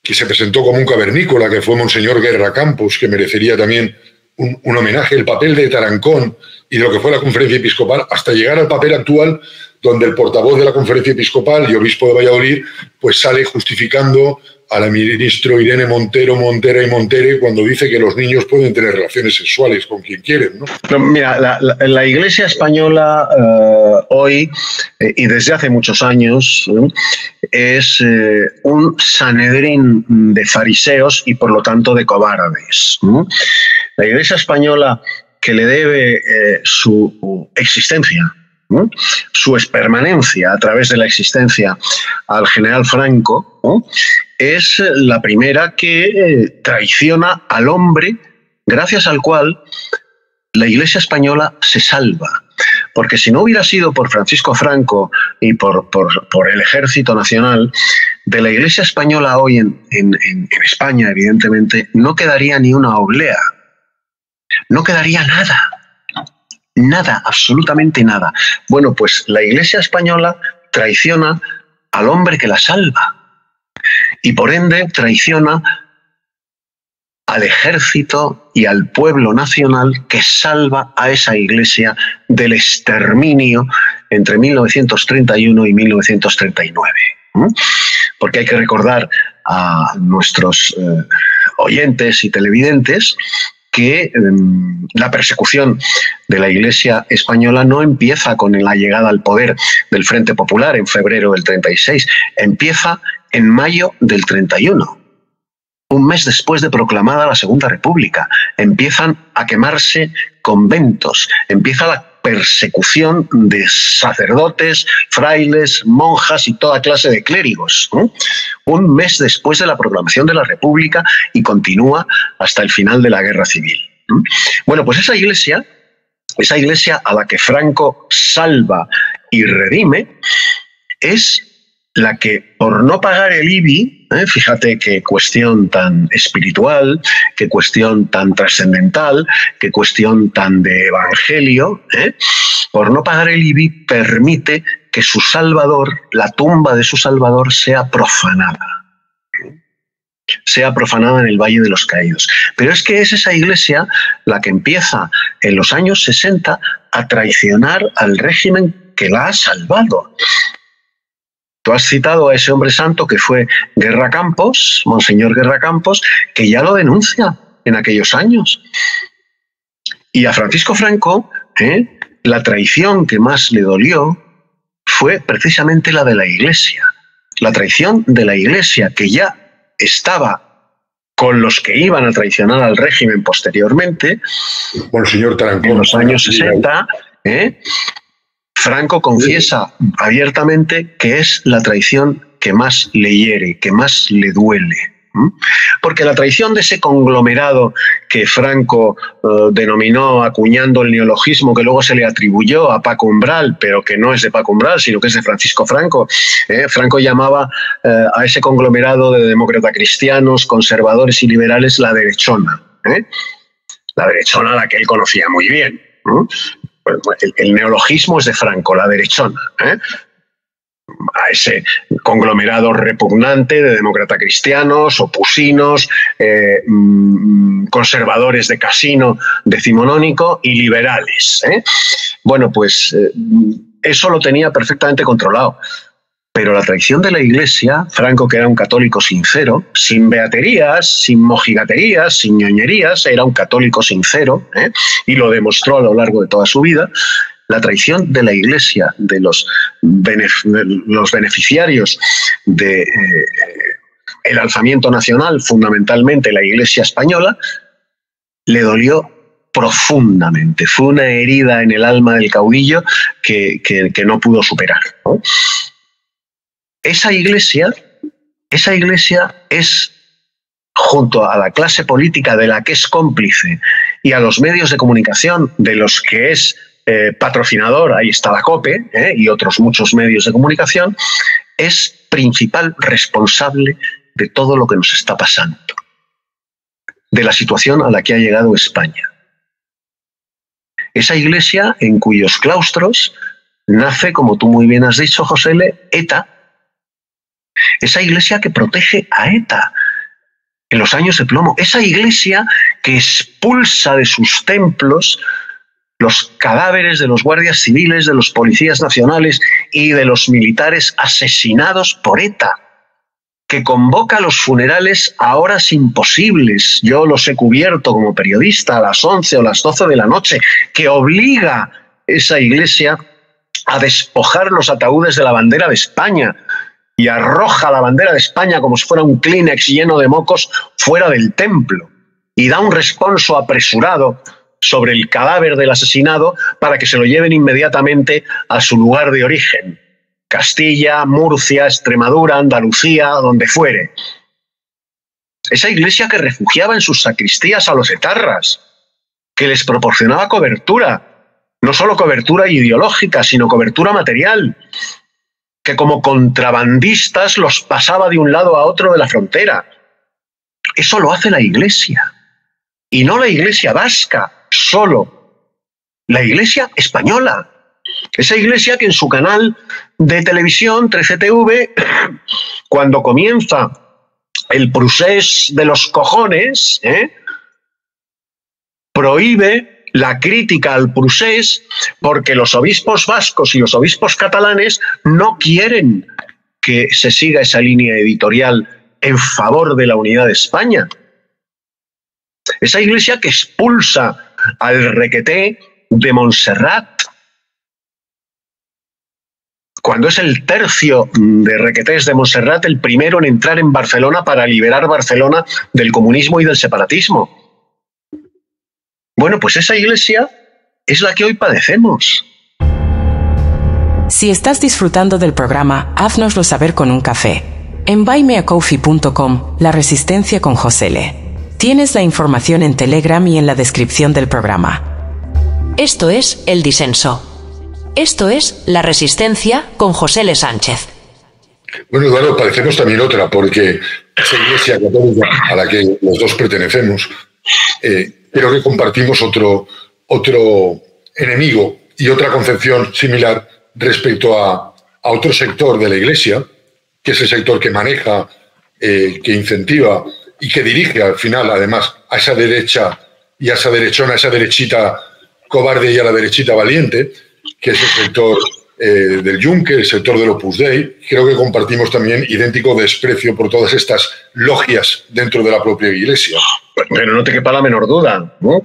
que se presentó como un cavernícola, que fue Monseñor Guerra Campos, que merecería también un homenaje. El papel de Tarancón y de lo que fue la Conferencia Episcopal, hasta llegar al papel actual, donde el portavoz de la Conferencia Episcopal y obispo de Valladolid pues sale justificando a la ministra Irene Montero, Montera y Montere, cuando dice que los niños pueden tener relaciones sexuales con quien quieren, ¿no? Pero mira, la Iglesia española hoy, y desde hace muchos años, es un sanedrín de fariseos y por lo tanto de cobardes. La Iglesia española, que le debe su existencia, su permanencia a través de la existencia al general Franco, es la primera que traiciona al hombre gracias al cual la Iglesia española se salva. Porque si no hubiera sido por Francisco Franco y por el Ejército Nacional, de la Iglesia española hoy en España, evidentemente, no quedaría ni una oblea. No quedaría nada. Nada, absolutamente nada. Bueno, pues la Iglesia española traiciona al hombre que la salva. Y por ende traiciona al ejército y al pueblo nacional que salva a esa Iglesia del exterminio entre 1931 y 1939. Porque hay que recordar a nuestros oyentes y televidentes que la persecución de la Iglesia española no empieza con la llegada al poder del Frente Popular en febrero del 36, empieza en mayo del 31. Un mes después de proclamada la Segunda República, empiezan a quemarse conventos, empieza la persecución de sacerdotes, frailes, monjas y toda clase de clérigos, ¿no? Un mes después de la proclamación de la República y continúa hasta el final de la Guerra Civil, ¿no? Bueno, pues esa iglesia a la que Franco salva y redime, es la que, por no pagar el IBI, fíjate qué cuestión tan espiritual, qué cuestión tan trascendental, qué cuestión tan de evangelio, por no pagar el IBI permite que su Salvador, la tumba de su Salvador, sea profanada en el Valle de los Caídos. Pero es que es esa iglesia la que empieza en los años 60 a traicionar al régimen que la ha salvado. Tú has citado a ese hombre santo que fue Guerra Campos, Monseñor Guerra Campos, que ya lo denuncia en aquellos años. Y a Francisco Franco, la traición que más le dolió fue precisamente la de la Iglesia. La traición de la Iglesia, que ya estaba con los que iban a traicionar al régimen posteriormente, Monseñor Tarancón, en los años 60, Franco confiesa abiertamente que es la traición que más le hiere, que más le duele. Porque la traición de ese conglomerado que Franco denominó, acuñando el neologismo que luego se le atribuyó a Paco Umbral, pero que no es de Paco Umbral, sino que es de Francisco Franco. Franco llamaba a ese conglomerado de demócratas cristianos, conservadores y liberales la derechona. La derechona a la que él conocía muy bien. El neologismo es de Franco, la derechona, a ese conglomerado repugnante de demócratas cristianos, opusinos, conservadores de casino decimonónico y liberales. Bueno, pues eso lo tenía perfectamente controlado. Pero la traición de la Iglesia, Franco, que era un católico sincero, sin beaterías, sin mojigaterías, sin ñoñerías, era un católico sincero, y lo demostró a lo largo de toda su vida. La traición de la Iglesia, de los beneficiarios del alzamiento nacional, fundamentalmente la Iglesia española, le dolió profundamente. Fue una herida en el alma del caudillo que no pudo superar, ¿no? Esa iglesia es, junto a la clase política de la que es cómplice y a los medios de comunicación de los que es patrocinador, ahí está la COPE y otros muchos medios de comunicación, es principal responsable de todo lo que nos está pasando, de la situación a la que ha llegado España. Esa iglesia en cuyos claustros nace, como tú muy bien has dicho, José L., ETA. Esa iglesia que protege a ETA en los años de plomo. Esa iglesia que expulsa de sus templos los cadáveres de los guardias civiles, de los policías nacionales y de los militares asesinados por ETA. Que convoca los funerales a horas imposibles. Yo los he cubierto como periodista a las 11 o las 12 de la noche. Que obliga esa iglesia a despojar los ataúdes de la bandera de España y arroja la bandera de España como si fuera un Kleenex lleno de mocos fuera del templo y da un responso apresurado sobre el cadáver del asesinado para que se lo lleven inmediatamente a su lugar de origen, Castilla, Murcia, Extremadura, Andalucía, donde fuere. Esa iglesia que refugiaba en sus sacristías a los etarras, que les proporcionaba cobertura, no solo cobertura ideológica, sino cobertura material, que como contrabandistas los pasaba de un lado a otro de la frontera. Eso lo hace la Iglesia. Y no la Iglesia vasca solo, la Iglesia española. Esa Iglesia que en su canal de televisión, 13TV, cuando comienza el procés de los cojones, prohíbe la crítica al procés porque los obispos vascos y los obispos catalanes no quieren que se siga esa línea editorial en favor de la unidad de España. Esa iglesia que expulsa al Requeté de Montserrat, cuando es el tercio de Requetés de Montserrat el primero en entrar en Barcelona para liberar Barcelona del comunismo y del separatismo. Bueno, pues esa iglesia es la que hoy padecemos. Si estás disfrutando del programa, haznoslo saber con un café. En buymeacoffee.com, La Resistencia con José L. Tienes la información en Telegram y en la descripción del programa. Esto es El Disenso. Esto es La Resistencia con José L. Sánchez. Bueno, Eduardo, padecemos también otra, porque esa iglesia católica a la que los dos pertenecemos, creo que compartimos otro enemigo y otra concepción similar respecto a otro sector de la Iglesia, que es el sector que maneja, que incentiva y que dirige al final, además, a esa derecha y a esa derechona, a esa derechita cobarde y a la derechita valiente, que es el sector del Yunque, el sector del Opus Dei. Creo que compartimos también idéntico desprecio por todas estas logias dentro de la propia Iglesia. Pero no te quepa la menor duda, ¿no?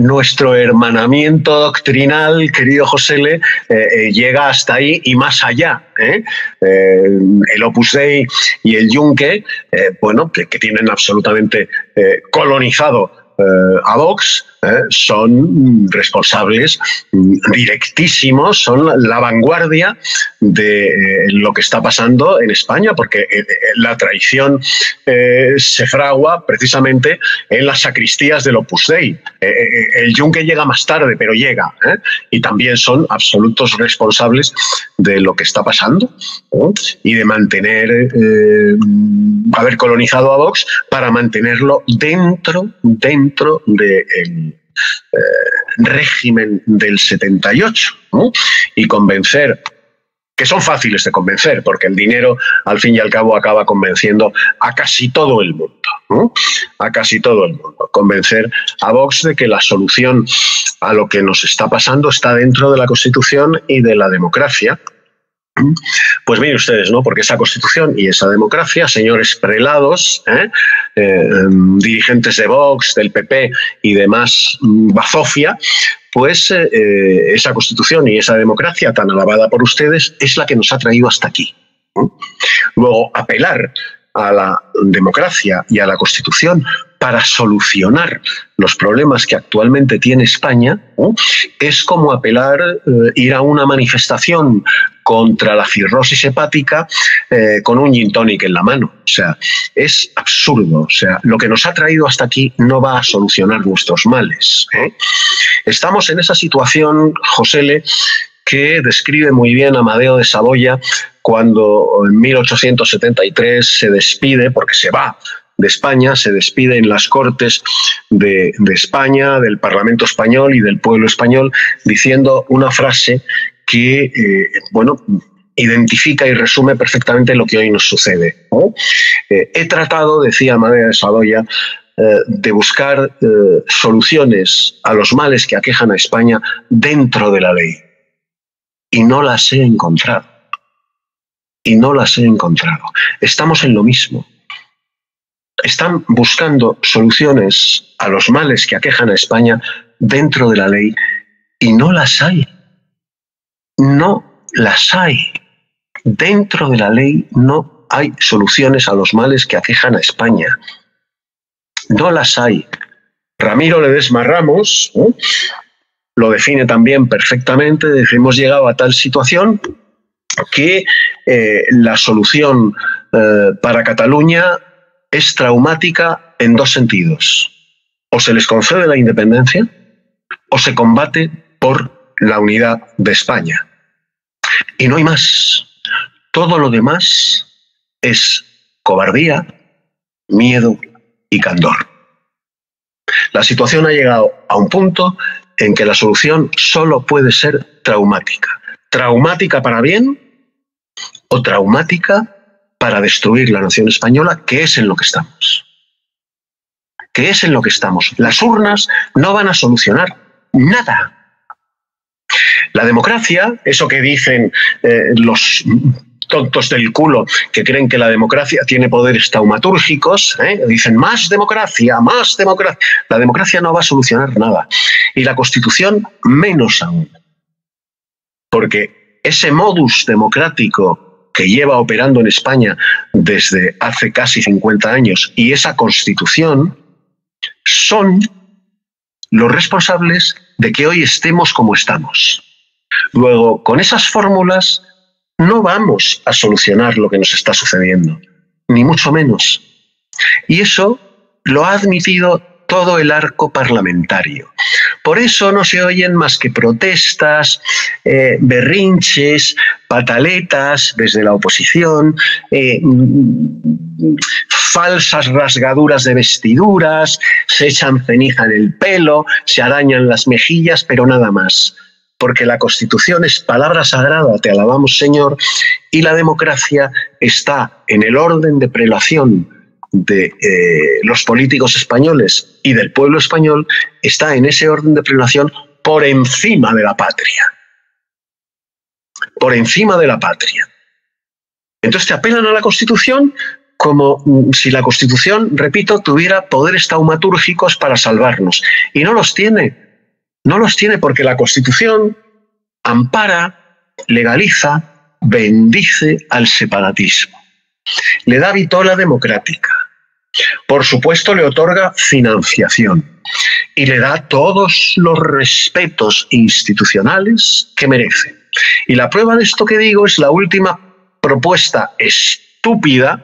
Nuestro hermanamiento doctrinal, querido José L., llega hasta ahí y más allá. El Opus Dei y el Yunque, bueno, que tienen absolutamente colonizado a Vox, son responsables directísimos, son la vanguardia de lo que está pasando en España, porque la traición se fragua precisamente en las sacristías del Opus Dei. El Yunque llega más tarde, pero llega, y también son absolutos responsables de lo que está pasando, y de mantener, haber colonizado a Vox para mantenerlo dentro del régimen del 78, ¿no? Y convencer, que son fáciles de convencer, porque el dinero al fin y al cabo acaba convenciendo a casi todo el mundo, ¿no? A casi todo el mundo. Convencer a Vox de que la solución a lo que nos está pasando está dentro de la Constitución y de la democracia. Pues miren ustedes, ¿no? Porque esa Constitución y esa democracia, señores prelados, dirigentes de Vox, del PP y demás bazofia, pues esa Constitución y esa democracia tan alabada por ustedes es la que nos ha traído hasta aquí. Luego, apelar a la democracia y a la Constitución para solucionar los problemas que actualmente tiene España, es como apelar, ir a una manifestación contra la cirrosis hepática con un gin tonic en la mano. O sea, es absurdo. O sea, lo que nos ha traído hasta aquí no va a solucionar nuestros males. Estamos en esa situación, José L., que describe muy bien Amadeo de Saboya cuando en 1873 se despide, porque se va de España, se despide en las Cortes de España, del Parlamento español y del pueblo español, diciendo una frase que, bueno, identifica y resume perfectamente lo que hoy nos sucede, ¿no? He tratado, decía Amadeo de Saboya, de buscar soluciones a los males que aquejan a España dentro de la ley. Y no las he encontrado. Y no las he encontrado. Estamos en lo mismo. Están buscando soluciones a los males que aquejan a España dentro de la ley y no las hay. No las hay. Dentro de la ley no hay soluciones a los males que aquejan a España. No las hay. Ramiro Ledesma Ramos lo define también perfectamente. Hemos llegado a tal situación que la solución para Cataluña es traumática en dos sentidos. O se les concede la independencia o se combate por la unidad de España. Y no hay más. Todo lo demás es cobardía, miedo y candor. La situación ha llegado a un punto en que la solución solo puede ser traumática. Traumática para bien o traumática para destruir la nación española, que es en lo que estamos. Que es en lo que estamos. Las urnas no van a solucionar nada. La democracia, eso que dicen los tontos del culo que creen que la democracia tiene poderes taumatúrgicos, dicen más democracia, más democracia. La democracia no va a solucionar nada. Y la Constitución menos aún. Porque ese modus democrático que lleva operando en España desde hace casi 50 años y esa Constitución son los responsables de que hoy estemos como estamos. Luego, con esas fórmulas no vamos a solucionar lo que nos está sucediendo, ni mucho menos. Y eso lo ha admitido todo el arco parlamentario. Por eso no se oyen más que protestas, berrinches, pataletas desde la oposición, falsas rasgaduras de vestiduras, se echan ceniza en el pelo, se arañan las mejillas, pero nada más. Porque la Constitución es palabra sagrada, te alabamos Señor, y la democracia está en el orden de prelación de los políticos españoles y del pueblo español, está en ese orden de prelación por encima de la patria. Por encima de la patria. Entonces te apelan a la Constitución como si la Constitución, repito, tuviera poderes taumatúrgicos para salvarnos. Y no los tiene. No los tiene porque la Constitución ampara, legaliza, bendice al separatismo. Le da vitola democrática. Por supuesto, le otorga financiación y le da todos los respetos institucionales que merece. Y la prueba de esto que digo es la última propuesta estúpida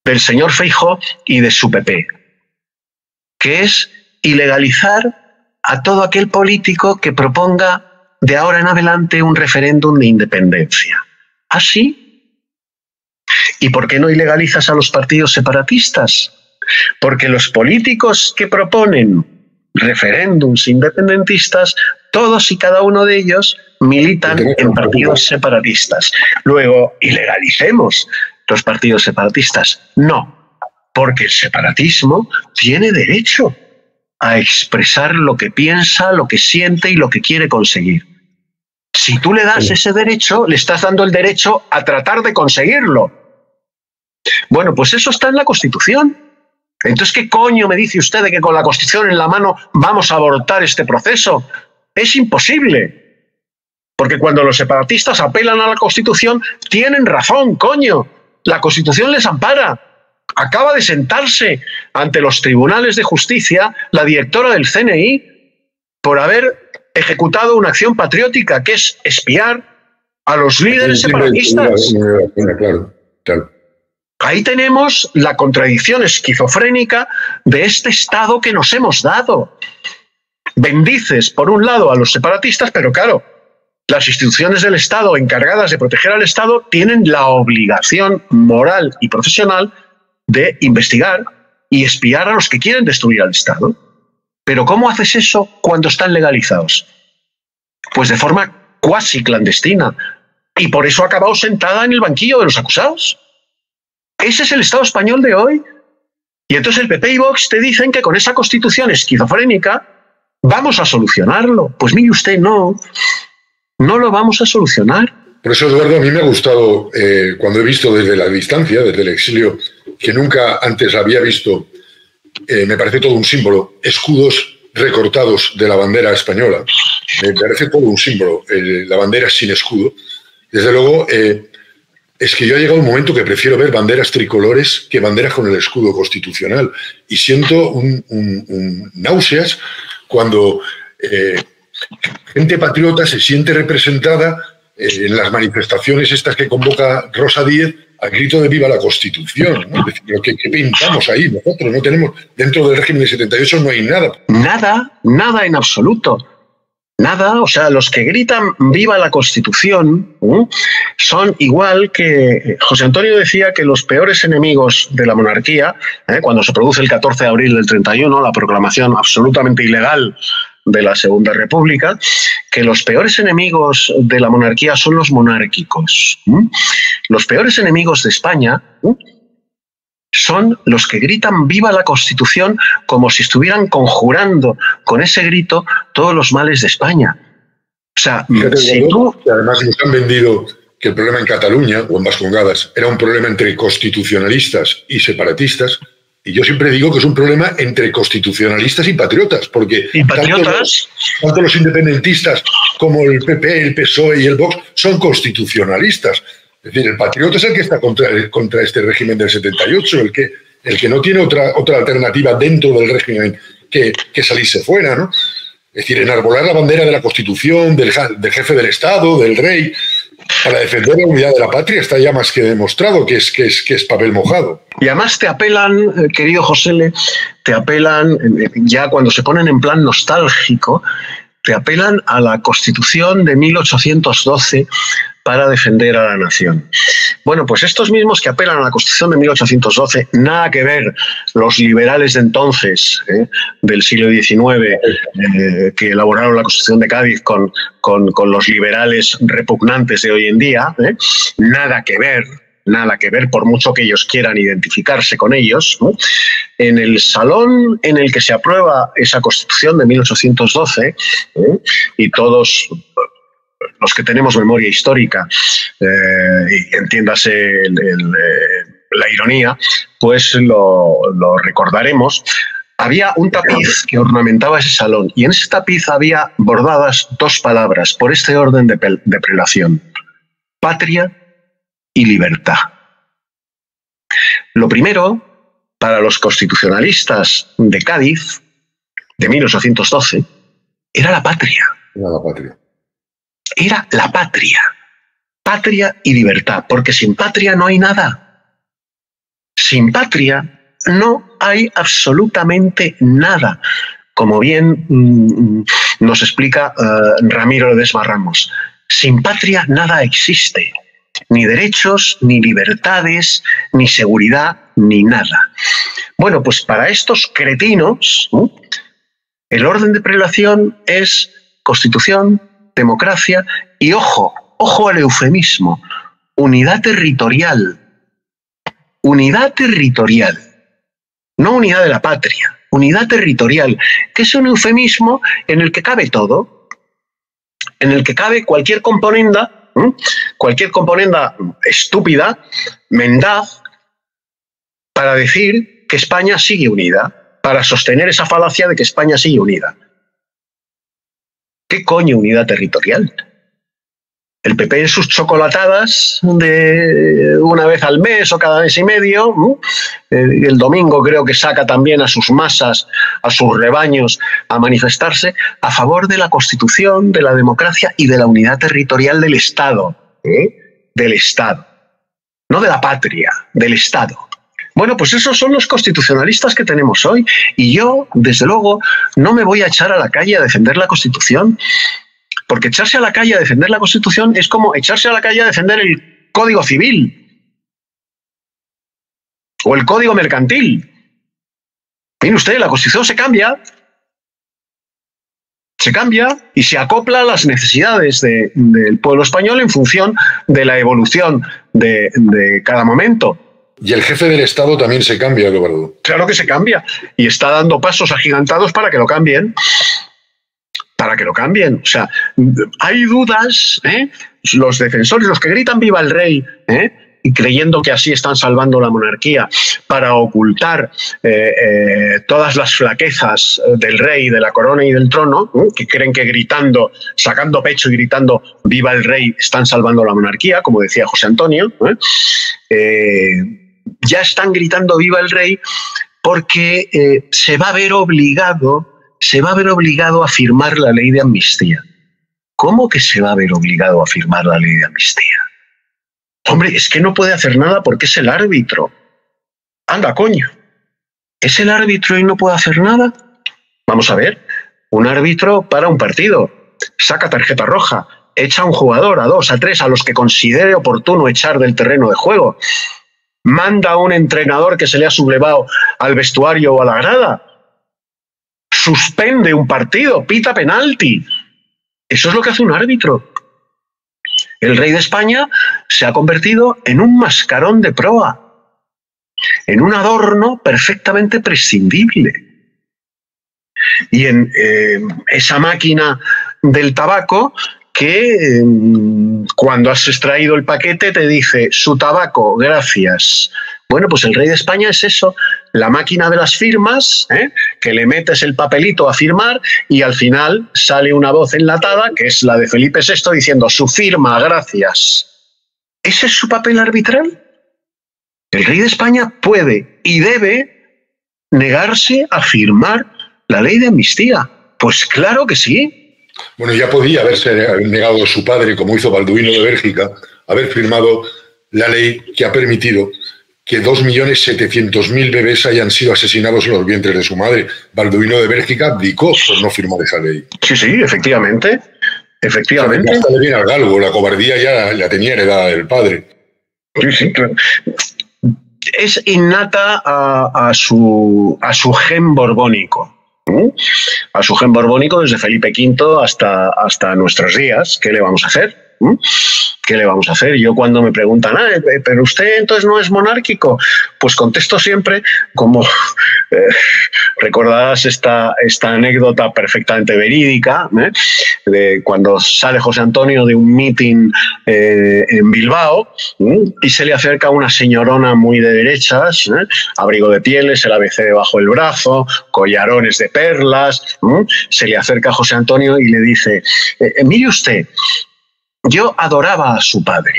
del señor Feijóo y de su PP, que es ilegalizar a todo aquel político que proponga de ahora en adelante un referéndum de independencia. ¿Así? ¿Y por qué no ilegalizas a los partidos separatistas? Porque los políticos que proponen referéndums independentistas, todos y cada uno de ellos militan en partidos separatistas. Luego, ilegalicemos los partidos separatistas. No, porque el separatismo tiene derecho a expresar lo que piensa, lo que siente y lo que quiere conseguir. Si tú le das ese derecho, le estás dando el derecho a tratar de conseguirlo. Bueno, pues eso está en la Constitución. Entonces, ¿qué coño me dice usted de que con la Constitución en la mano vamos a abortar este proceso? Es imposible. Porque cuando los separatistas apelan a la Constitución, tienen razón, coño. La Constitución les ampara. Acaba de sentarse ante los tribunales de justicia la directora del CNI por haber ejecutado una acción patriótica, que es espiar a los líderes separatistas. Claro. Ahí tenemos la contradicción esquizofrénica de este Estado que nos hemos dado. Bendices, por un lado, a los separatistas, pero claro, las instituciones del Estado encargadas de proteger al Estado tienen la obligación moral y profesional de investigar y espiar a los que quieren destruir al Estado. Pero ¿cómo haces eso cuando están legalizados? Pues de forma cuasi clandestina. Y por eso ha acabado sentada en el banquillo de los acusados. Ese es el Estado español de hoy. Y entonces el PP y Vox te dicen que con esa Constitución esquizofrénica vamos a solucionarlo. Pues mire usted, no lo vamos a solucionar. Por eso, Eduardo, a mí me ha gustado, cuando he visto desde la distancia, desde el exilio, que nunca antes había visto, me parece todo un símbolo, escudos recortados de la bandera española. Me parece todo un símbolo, la bandera sin escudo. Desde luego, es que yo ha llegado un momento que prefiero ver banderas tricolores que banderas con el escudo constitucional. Y siento náuseas cuando gente patriota se siente representada en las manifestaciones estas que convoca Rosa Díez al grito de viva la Constitución, ¿no? Es decir, ¿qué pintamos ahí? Nosotros no tenemos, dentro del régimen de 78 no hay nada. Nada en absoluto. Nada, o sea, los que gritan viva la Constitución son igual que José Antonio decía que los peores enemigos de la monarquía, cuando se produce el 14 de abril del 31, la proclamación absolutamente ilegal de la Segunda República, que los peores enemigos de la monarquía son los monárquicos. Los peores enemigos de España son los que gritan viva la Constitución como si estuvieran conjurando con ese grito todos los males de España. O sea, fíjate, si tú... Además nos han vendido que el problema en Cataluña o en Vascongadas era un problema entre constitucionalistas y separatistas, y yo siempre digo que es un problema entre constitucionalistas y patriotas, porque tanto los independentistas como el PP, el PSOE y el Vox son constitucionalistas. Es decir, el patriota es el que está contra este régimen del 78, el que no tiene otra alternativa dentro del régimen que salirse fuera, ¿no? Es decir, enarbolar la bandera de la Constitución, del jefe del Estado, del rey, para defender la unidad de la patria está ya más que demostrado que es papel mojado. Y además te apelan, querido José, te apelan, ya cuando se ponen en plan nostálgico, te apelan a la Constitución de 1812 para defender a la nación. Bueno, pues estos mismos que apelan a la Constitución de 1812, nada que ver los liberales de entonces, del siglo XIX, que elaboraron la Constitución de Cádiz con los liberales repugnantes de hoy en día, nada que ver, por mucho que ellos quieran identificarse con ellos, ¿no? En el salón en el que se aprueba esa Constitución de 1812, y todos los que tenemos memoria histórica, y entiéndase la ironía, pues lo recordaremos. Había un tapiz que ornamentaba ese salón, y en ese tapiz había bordadas dos palabras, por este orden de prelación: patria y libertad. Lo primero, para los constitucionalistas de Cádiz, de 1812, era la patria. Era la patria. Era la patria. Patria y libertad, porque sin patria no hay nada. Sin patria no hay absolutamente nada, como bien nos explica Ramiro Ledesma Ramos. Sin patria nada existe. Ni derechos, ni libertades, ni seguridad, ni nada. Bueno, pues para estos cretinos, el orden de prelación es Constitución, democracia y, ojo al eufemismo, unidad territorial. Unidad territorial. No unidad de la patria, unidad territorial, que es un eufemismo en el que cabe todo, en el que cabe cualquier componenda estúpida, mendaz, para decir que España sigue unida, para sostener esa falacia de que España sigue unida. ¿Qué coño unidad territorial? El PP en sus chocolatadas de una vez al mes o cada mes y medio, el domingo creo que saca también a sus masas, a sus rebaños, a manifestarse a favor de la Constitución, de la democracia y de la unidad territorial del Estado. Del Estado. No de la patria, del Estado. Bueno, pues esos son los constitucionalistas que tenemos hoy. Y yo, desde luego, no me voy a echar a la calle a defender la Constitución, porque echarse a la calle a defender la Constitución es como echarse a la calle a defender el Código Civil o el Código Mercantil. Miren usted, la Constitución se cambia y se acopla a las necesidades del pueblo español en función de la evolución de cada momento. Y el jefe del Estado también se cambia, Eduardo. Claro que se cambia, y está dando pasos agigantados para que lo cambien. O sea, hay dudas, los defensores, los que gritan viva el rey, y creyendo que así están salvando la monarquía, para ocultar todas las flaquezas del rey, de la corona y del trono, que creen que gritando, sacando pecho y gritando viva el rey, están salvando la monarquía, como decía José Antonio. Ya están gritando viva el rey porque se va a ver obligado a firmar la ley de amnistía. ¿Cómo que se va a ver obligado a firmar la ley de amnistía? Hombre, es que no puede hacer nada porque es el árbitro. Anda, coño. ¿Es el árbitro y no puede hacer nada? Vamos a ver. Un árbitro para un partido, saca tarjeta roja, echa a un jugador, a dos, a tres, a los que considere oportuno echar del terreno de juego. Manda a un entrenador que se le ha sublevado al vestuario o a la grada. Suspende un partido, pita penalti. Eso es lo que hace un árbitro. El rey de España se ha convertido en un mascarón de proa, en un adorno perfectamente prescindible. Y en esa máquina del tabaco, que cuando has extraído el paquete te dice su tabaco, gracias. Bueno, pues el rey de España es eso, la máquina de las firmas, que le metes el papelito a firmar y al final sale una voz enlatada, que es la de Felipe VI, diciendo su firma, gracias. ¿Ese es su papel arbitral? El rey de España puede y debe negarse a firmar la ley de amnistía. Pues claro que sí. Bueno, ya podía haberse negado su padre, como hizo Balduino de Bélgica, haber firmado la ley que ha permitido que 2.700.000 bebés hayan sido asesinados en los vientres de su madre. Balduino de Bélgica abdicó por no firmar esa ley. Sí, efectivamente. Efectivamente. Hasta le viene al galgo, la cobardía ya la tenía heredada del padre. Sí. Es innata a su gen borbónico. A su gen borbónico desde Felipe V hasta nuestros días. ¿Qué le vamos a hacer? ¿Qué le vamos a hacer? Yo cuando me preguntan, ¿pero usted entonces no es monárquico? Pues contesto siempre como recordarás esta anécdota perfectamente verídica, de cuando sale José Antonio de un mitin en Bilbao y se le acerca una señorona muy de derechas, abrigo de pieles, el ABC debajo del brazo, collarones de perlas, se le acerca a José Antonio y le dice, mire usted, yo adoraba a su padre.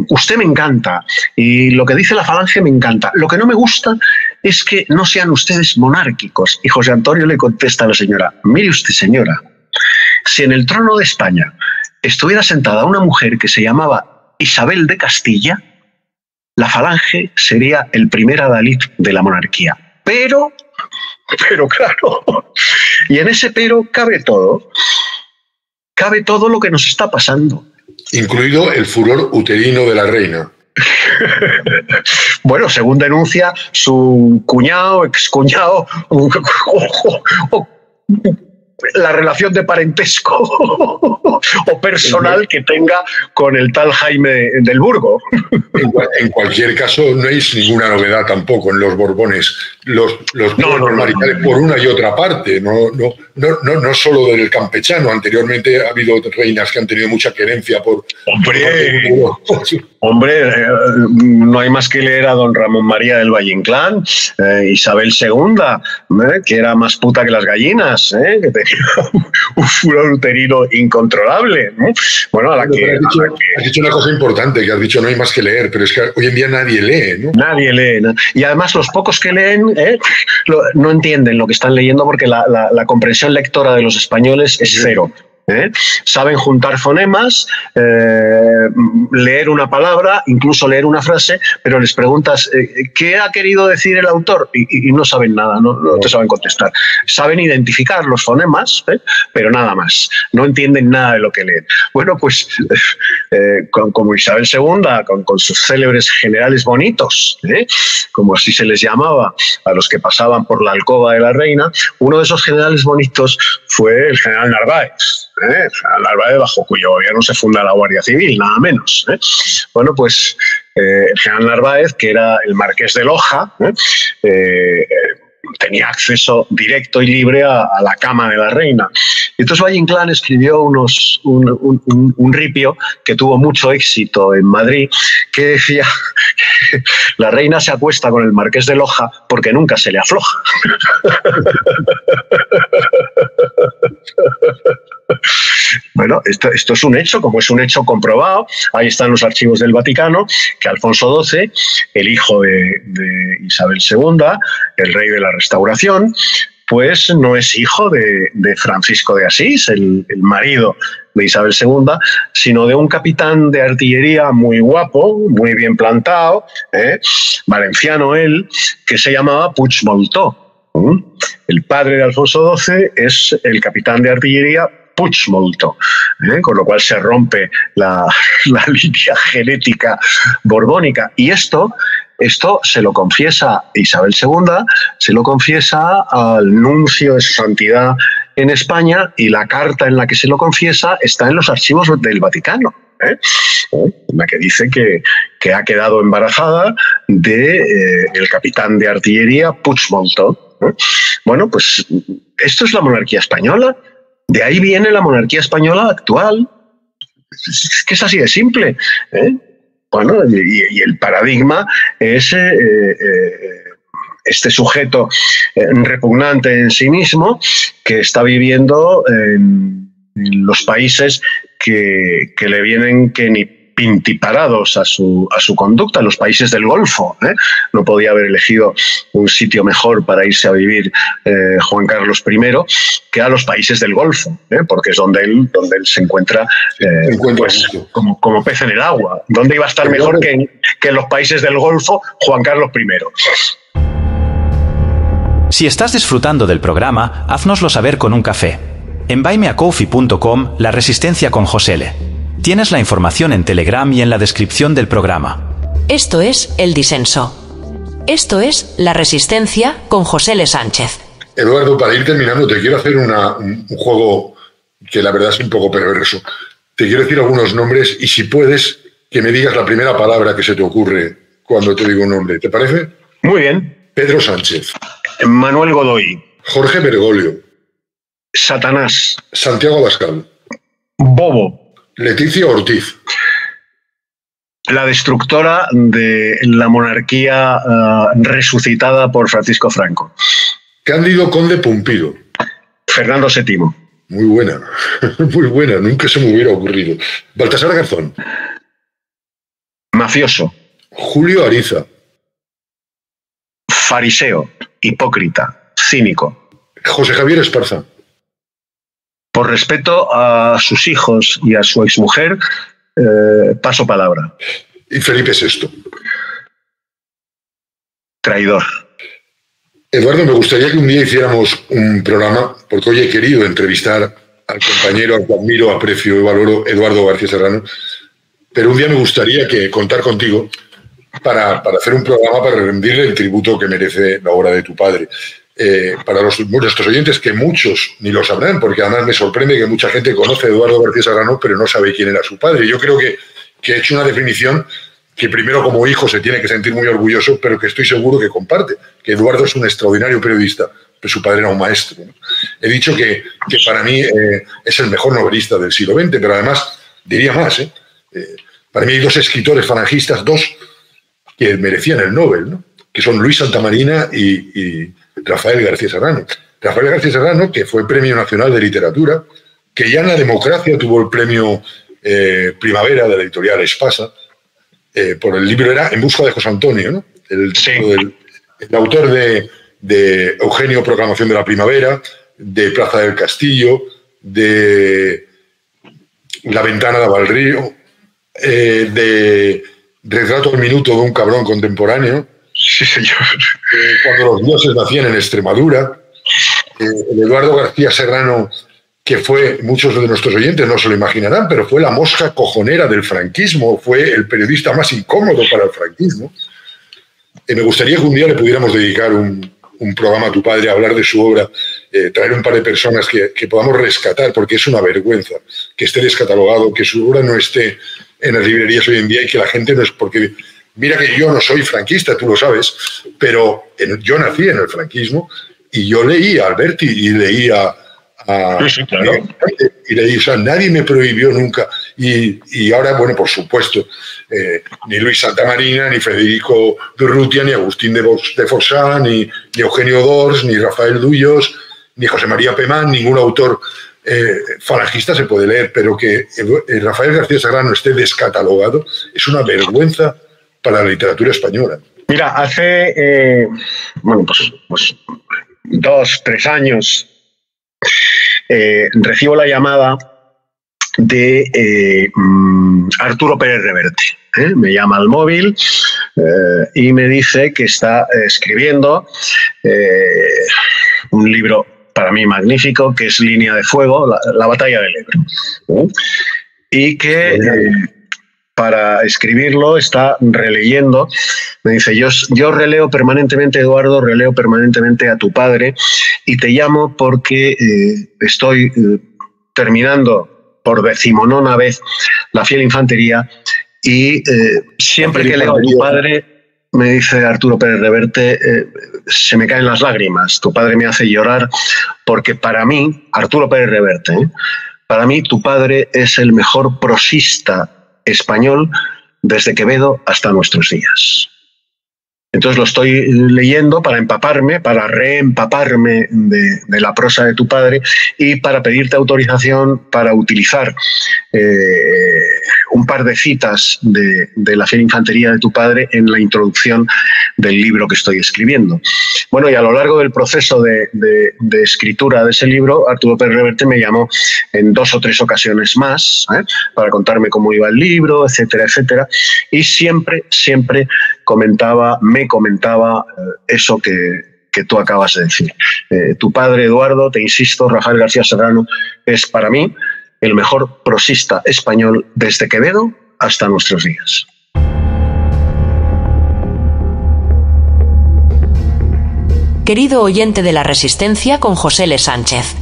Usted me encanta y lo que dice la Falange me encanta. Lo que no me gusta es que no sean ustedes monárquicos. Y José Antonio le contesta a la señora, mire usted, señora, si en el trono de España estuviera sentada una mujer que se llamaba Isabel de Castilla, la Falange sería el primer adalid de la monarquía. Pero claro, y en ese pero cabe todo. Cabe todo lo que nos está pasando. Incluido el furor uterino de la reina. Bueno, según denuncia su cuñado, excuñado, la relación de parentesco o personal que tenga con el tal Jaime del Burgo. En cualquier caso, no es ninguna novedad tampoco en los Borbones. Los mariscales por una y otra parte, no solo del campechano. Anteriormente ha habido reinas que han tenido mucha querencia por... Hombre, no hay más que leer a don Ramón María del Valle Inclán, Isabel II, que era más puta que las gallinas, que tenía un furor uterino incontrolable. Bueno, has dicho una cosa importante, que has dicho no hay más que leer, pero es que hoy en día nadie lee, ¿no? Nadie lee, ¿no? Y además los pocos que leen no entienden lo que están leyendo porque la comprensión lectora de los españoles es cero. Saben juntar fonemas, leer una palabra, incluso leer una frase, pero les preguntas ¿qué ha querido decir el autor? Y no saben nada, no te saben contestar. Saben identificar los fonemas, pero nada más. No entienden nada de lo que leen. Bueno, pues como Isabel II, con sus célebres generales bonitos, como así se les llamaba a los que pasaban por la alcoba de la reina, uno de esos generales bonitos fue el general Narváez. Narváez, bajo cuyo gobierno se funda la Guardia Civil, nada menos. Bueno, pues el general Narváez, que era el marqués de Loja, tenía acceso directo y libre a la cama de la reina. Y entonces Valle Inclán escribió un ripio que tuvo mucho éxito en Madrid, que decía que la reina se acuesta con el marqués de Loja porque nunca se le afloja. Bueno, esto es un hecho, como es un hecho comprobado. Ahí están los archivos del Vaticano, que Alfonso XII, el hijo de Isabel II, el rey de la Restauración, pues no es hijo de Francisco de Asís, el marido de Isabel II, sino de un capitán de artillería muy guapo, muy bien plantado, valenciano él, que se llamaba Puigmoltó. El padre de Alfonso XII es el capitán de artillería Puigmoltó, con lo cual se rompe la línea genética borbónica. Y esto se lo confiesa Isabel II, se lo confiesa al nuncio de su santidad en España, y la carta en la que se lo confiesa está en los archivos del Vaticano, la que dice que ha quedado embarazada de el capitán de artillería Puigmoltó. Bueno, pues esto es la monarquía española. De ahí viene la monarquía española actual. Es que es así de simple, ¿eh? Bueno, y el paradigma es este sujeto repugnante en sí mismo que está viviendo en los países que le vienen que ni pintiparados a su conducta, los países del Golfo, ¿eh? No podía haber elegido un sitio mejor para irse a vivir Juan Carlos I que a los países del Golfo, ¿eh? Porque es donde él se encuentra, pues, como pez en el agua. ¿Dónde iba a estar mejor que en los países del Golfo Juan Carlos I? Si estás disfrutando del programa, haznoslo saber con un café. En buymeacoffee.com, La Resistencia con José L. Tienes la información en Telegram y en la descripción del programa. Esto es El Disenso. Esto es La Resistencia con José L. Sánchez. Eduardo, para ir terminando, te quiero hacer un juego que la verdad es un poco perverso. Te quiero decir algunos nombres y si puedes, que me digas la primera palabra que se te ocurre cuando te digo un nombre. ¿Te parece? Muy bien. Pedro Sánchez. Manuel Godoy. Jorge Bergoglio. Satanás. Santiago Abascal. Bobo. Leticia Ortiz. La destructora de la monarquía resucitada por Francisco Franco. Cándido Conde Pumpido. Fernando VII. Muy buena, muy buena, nunca se me hubiera ocurrido. Baltasar Garzón. Mafioso. Julio Ariza. Fariseo. Hipócrita. Cínico. José Javier Esparza. Por respeto a sus hijos y a su exmujer, paso palabra. Y Felipe VI. Traidor. Eduardo, me gustaría que un día hiciéramos un programa, porque hoy he querido entrevistar al compañero, al que admiro, aprecio y valoro, Eduardo García Serrano, pero un día me gustaría contar contigo para hacer un programa para rendirle el tributo que merece la obra de tu padre. Para nuestros oyentes, que muchos ni lo sabrán, porque además me sorprende que mucha gente conoce a Eduardo García Serrano, pero no sabe quién era su padre. Yo creo que he hecho una definición que primero como hijo se tiene que sentir muy orgulloso, pero que estoy seguro que comparte, que Eduardo es un extraordinario periodista, pero su padre era un maestro, ¿no? He dicho que para mí es el mejor novelista del siglo XX, pero además diría más, para mí hay dos escritores falangistas, que merecían el Nobel, ¿no? Que son Luis Santamarina y Rafael García Serrano. Rafael García Serrano, que fue Premio Nacional de Literatura, que ya en la democracia tuvo el premio Primavera de la editorial Espasa, por el libro era En busca de José Antonio, ¿no? El autor de Eugenio, Proclamación de la Primavera, de Plaza del Castillo, de La ventana de Valrío, de Retrato al minuto de un cabrón contemporáneo. Sí, señor. Cuando los dioses nacían en Extremadura. El Eduardo García Serrano, que fue, muchos de nuestros oyentes no se lo imaginarán, pero fue la mosca cojonera del franquismo, fue el periodista más incómodo para el franquismo. Me gustaría que un día le pudiéramos dedicar un programa a tu padre, a hablar de su obra, traer un par de personas que podamos rescatar, porque es una vergüenza que esté descatalogado, que su obra no esté en las librerías hoy en día y que la gente no es... Porque mira que yo no soy franquista, tú lo sabes, pero yo nací en el franquismo y yo leí a Alberti y leí sí, claro. Y leí, o sea, nadie me prohibió nunca. Y ahora, bueno, por supuesto, ni Luis Santamarina, ni Federico Durrutia, ni Agustín de Fossá, ni Eugenio Dors, ni Rafael Duyos, ni José María Pemán, ningún autor falangista se puede leer, pero que Rafael García Serrano esté descatalogado es una vergüenza para la literatura española. Mira, hace, pues 2-3 años recibo la llamada de Arturo Pérez Reverte. Me llama al móvil y me dice que está escribiendo un libro para mí magnífico, que es Línea de Fuego, la batalla del Ebro. Y que para escribirlo está releyendo. Me dice, yo releo permanentemente, Eduardo, releo permanentemente a tu padre y te llamo porque estoy terminando por 19ª vez La fiel infantería y siempre que leo a tu padre me dice Arturo Pérez Reverte, se me caen las lágrimas. Tu padre me hace llorar porque para mí, Arturo Pérez Reverte, para mí tu padre es el mejor prosista español desde Quevedo hasta nuestros días. Entonces lo estoy leyendo para empaparme, para reempaparme de la prosa de tu padre y para pedirte autorización para utilizar un par de citas de la Fiera Infantería de tu padre en la introducción del libro que estoy escribiendo. Bueno, y a lo largo del proceso de escritura de ese libro, Arturo Pérez Reverte me llamó en 2 o 3 ocasiones más para contarme cómo iba el libro, etcétera, etcétera. Y siempre me comentaba eso que tú acabas de decir. Tu padre, Eduardo, te insisto, Rafael García Serrano, es para mí el mejor prosista español desde Quevedo hasta nuestros días. Querido oyente de La Resistencia con José L. Sánchez,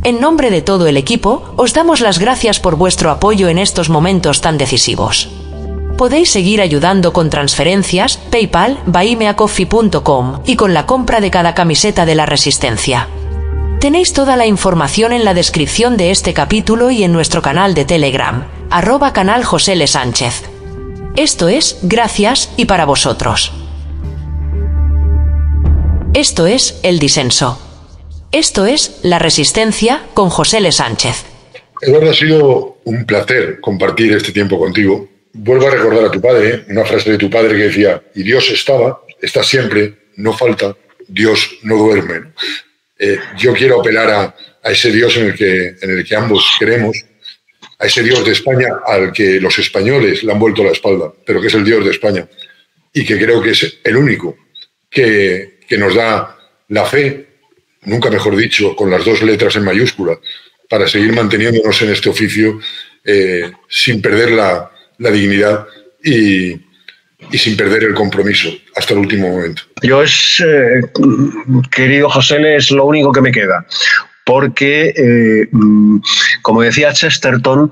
en nombre de todo el equipo, os damos las gracias por vuestro apoyo en estos momentos tan decisivos. Podéis seguir ayudando con transferencias, PayPal, buymeacoffee.com y con la compra de cada camiseta de La Resistencia. Tenéis toda la información en la descripción de este capítulo y en nuestro canal de Telegram, @canal José L. Sánchez. Esto es Gracias y para vosotros. Esto es El Disenso. Esto es La Resistencia con José L. Sánchez. Eduardo, ha sido un placer compartir este tiempo contigo. Vuelvo a recordar a tu padre, una frase de tu padre que decía: y Dios está siempre, no falta, Dios no duerme. Yo quiero apelar a ese Dios en el que ambos creemos, a ese Dios de España al que los españoles le han vuelto la espalda, pero que es el Dios de España y que creo que es el único que nos da la fe, nunca mejor dicho, con las 2 letras en mayúscula, para seguir manteniéndonos en este oficio sin perder la dignidad y sin perder el compromiso hasta el último momento. Querido José, es lo único que me queda, porque, como decía Chesterton,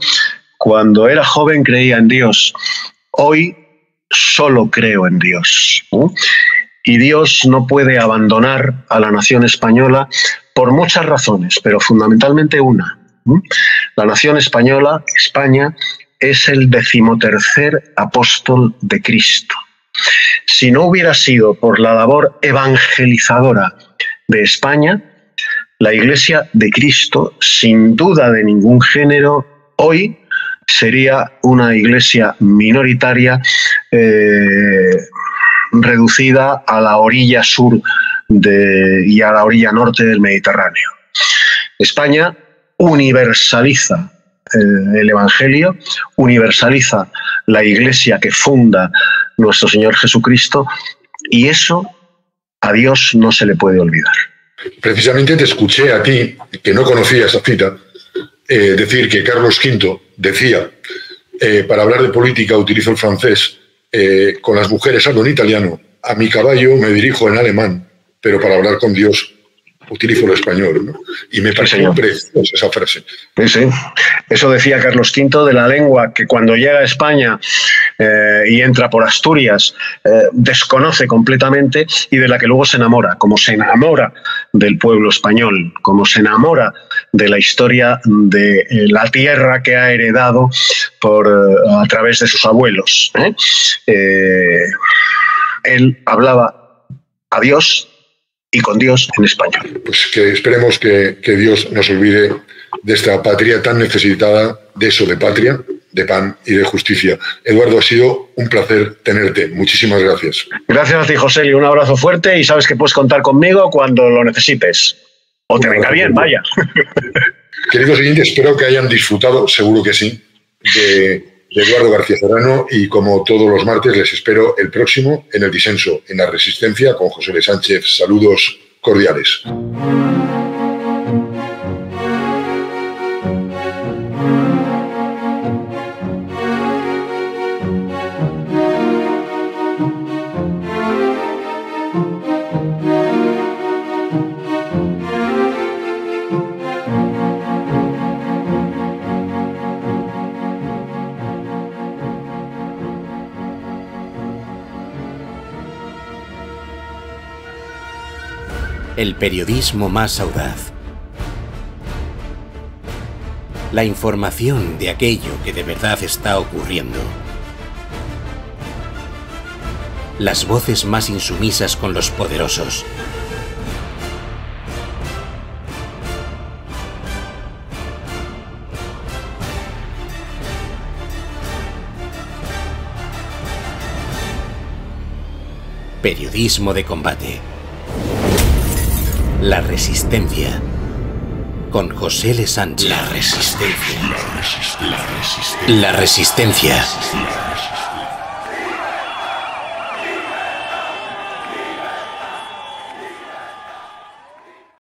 cuando era joven creía en Dios, hoy solo creo en Dios. Y Dios no puede abandonar a la nación española por muchas razones, pero fundamentalmente una. La nación española, España, es el 13º apóstol de Cristo. Si no hubiera sido por la labor evangelizadora de España, la Iglesia de Cristo, sin duda de ningún género, hoy sería una iglesia minoritaria reducida a la orilla sur y a la orilla norte del Mediterráneo. España universaliza el Evangelio, universaliza la Iglesia que funda nuestro Señor Jesucristo, y eso a Dios no se le puede olvidar. Precisamente te escuché a ti, que no conocía esa cita, decir que Carlos V decía, para hablar de política utilizo el francés, con las mujeres hablo en italiano, a mi caballo me dirijo en alemán, pero para hablar con Dios utilizo el español, ¿no? Y me pareció preciosa esa frase. Sí. Eso decía Carlos V de la lengua que cuando llega a España y entra por Asturias desconoce completamente y de la que luego se enamora, como se enamora del pueblo español, como se enamora de la historia de la tierra que ha heredado a través de sus abuelos. Él hablaba a Dios y con Dios en español. Pues que esperemos que Dios nos olvide de esta patria tan necesitada de eso, de patria, de pan y de justicia. Eduardo, ha sido un placer tenerte. Muchísimas gracias. Gracias a ti, José, y un abrazo fuerte, y sabes que puedes contar conmigo cuando lo necesites. O te venga bien, vaya. Queridos oyentes, espero que hayan disfrutado, seguro que sí, de Eduardo García Serrano, y como todos los martes les espero el próximo en El Disenso, en La Resistencia con José L. Sánchez. Saludos cordiales. El periodismo más audaz. La información de aquello que de verdad está ocurriendo. Las voces más insumisas con los poderosos. Periodismo de combate. La Resistencia. Con José L. Sánchez. La Resistencia. La Resistencia.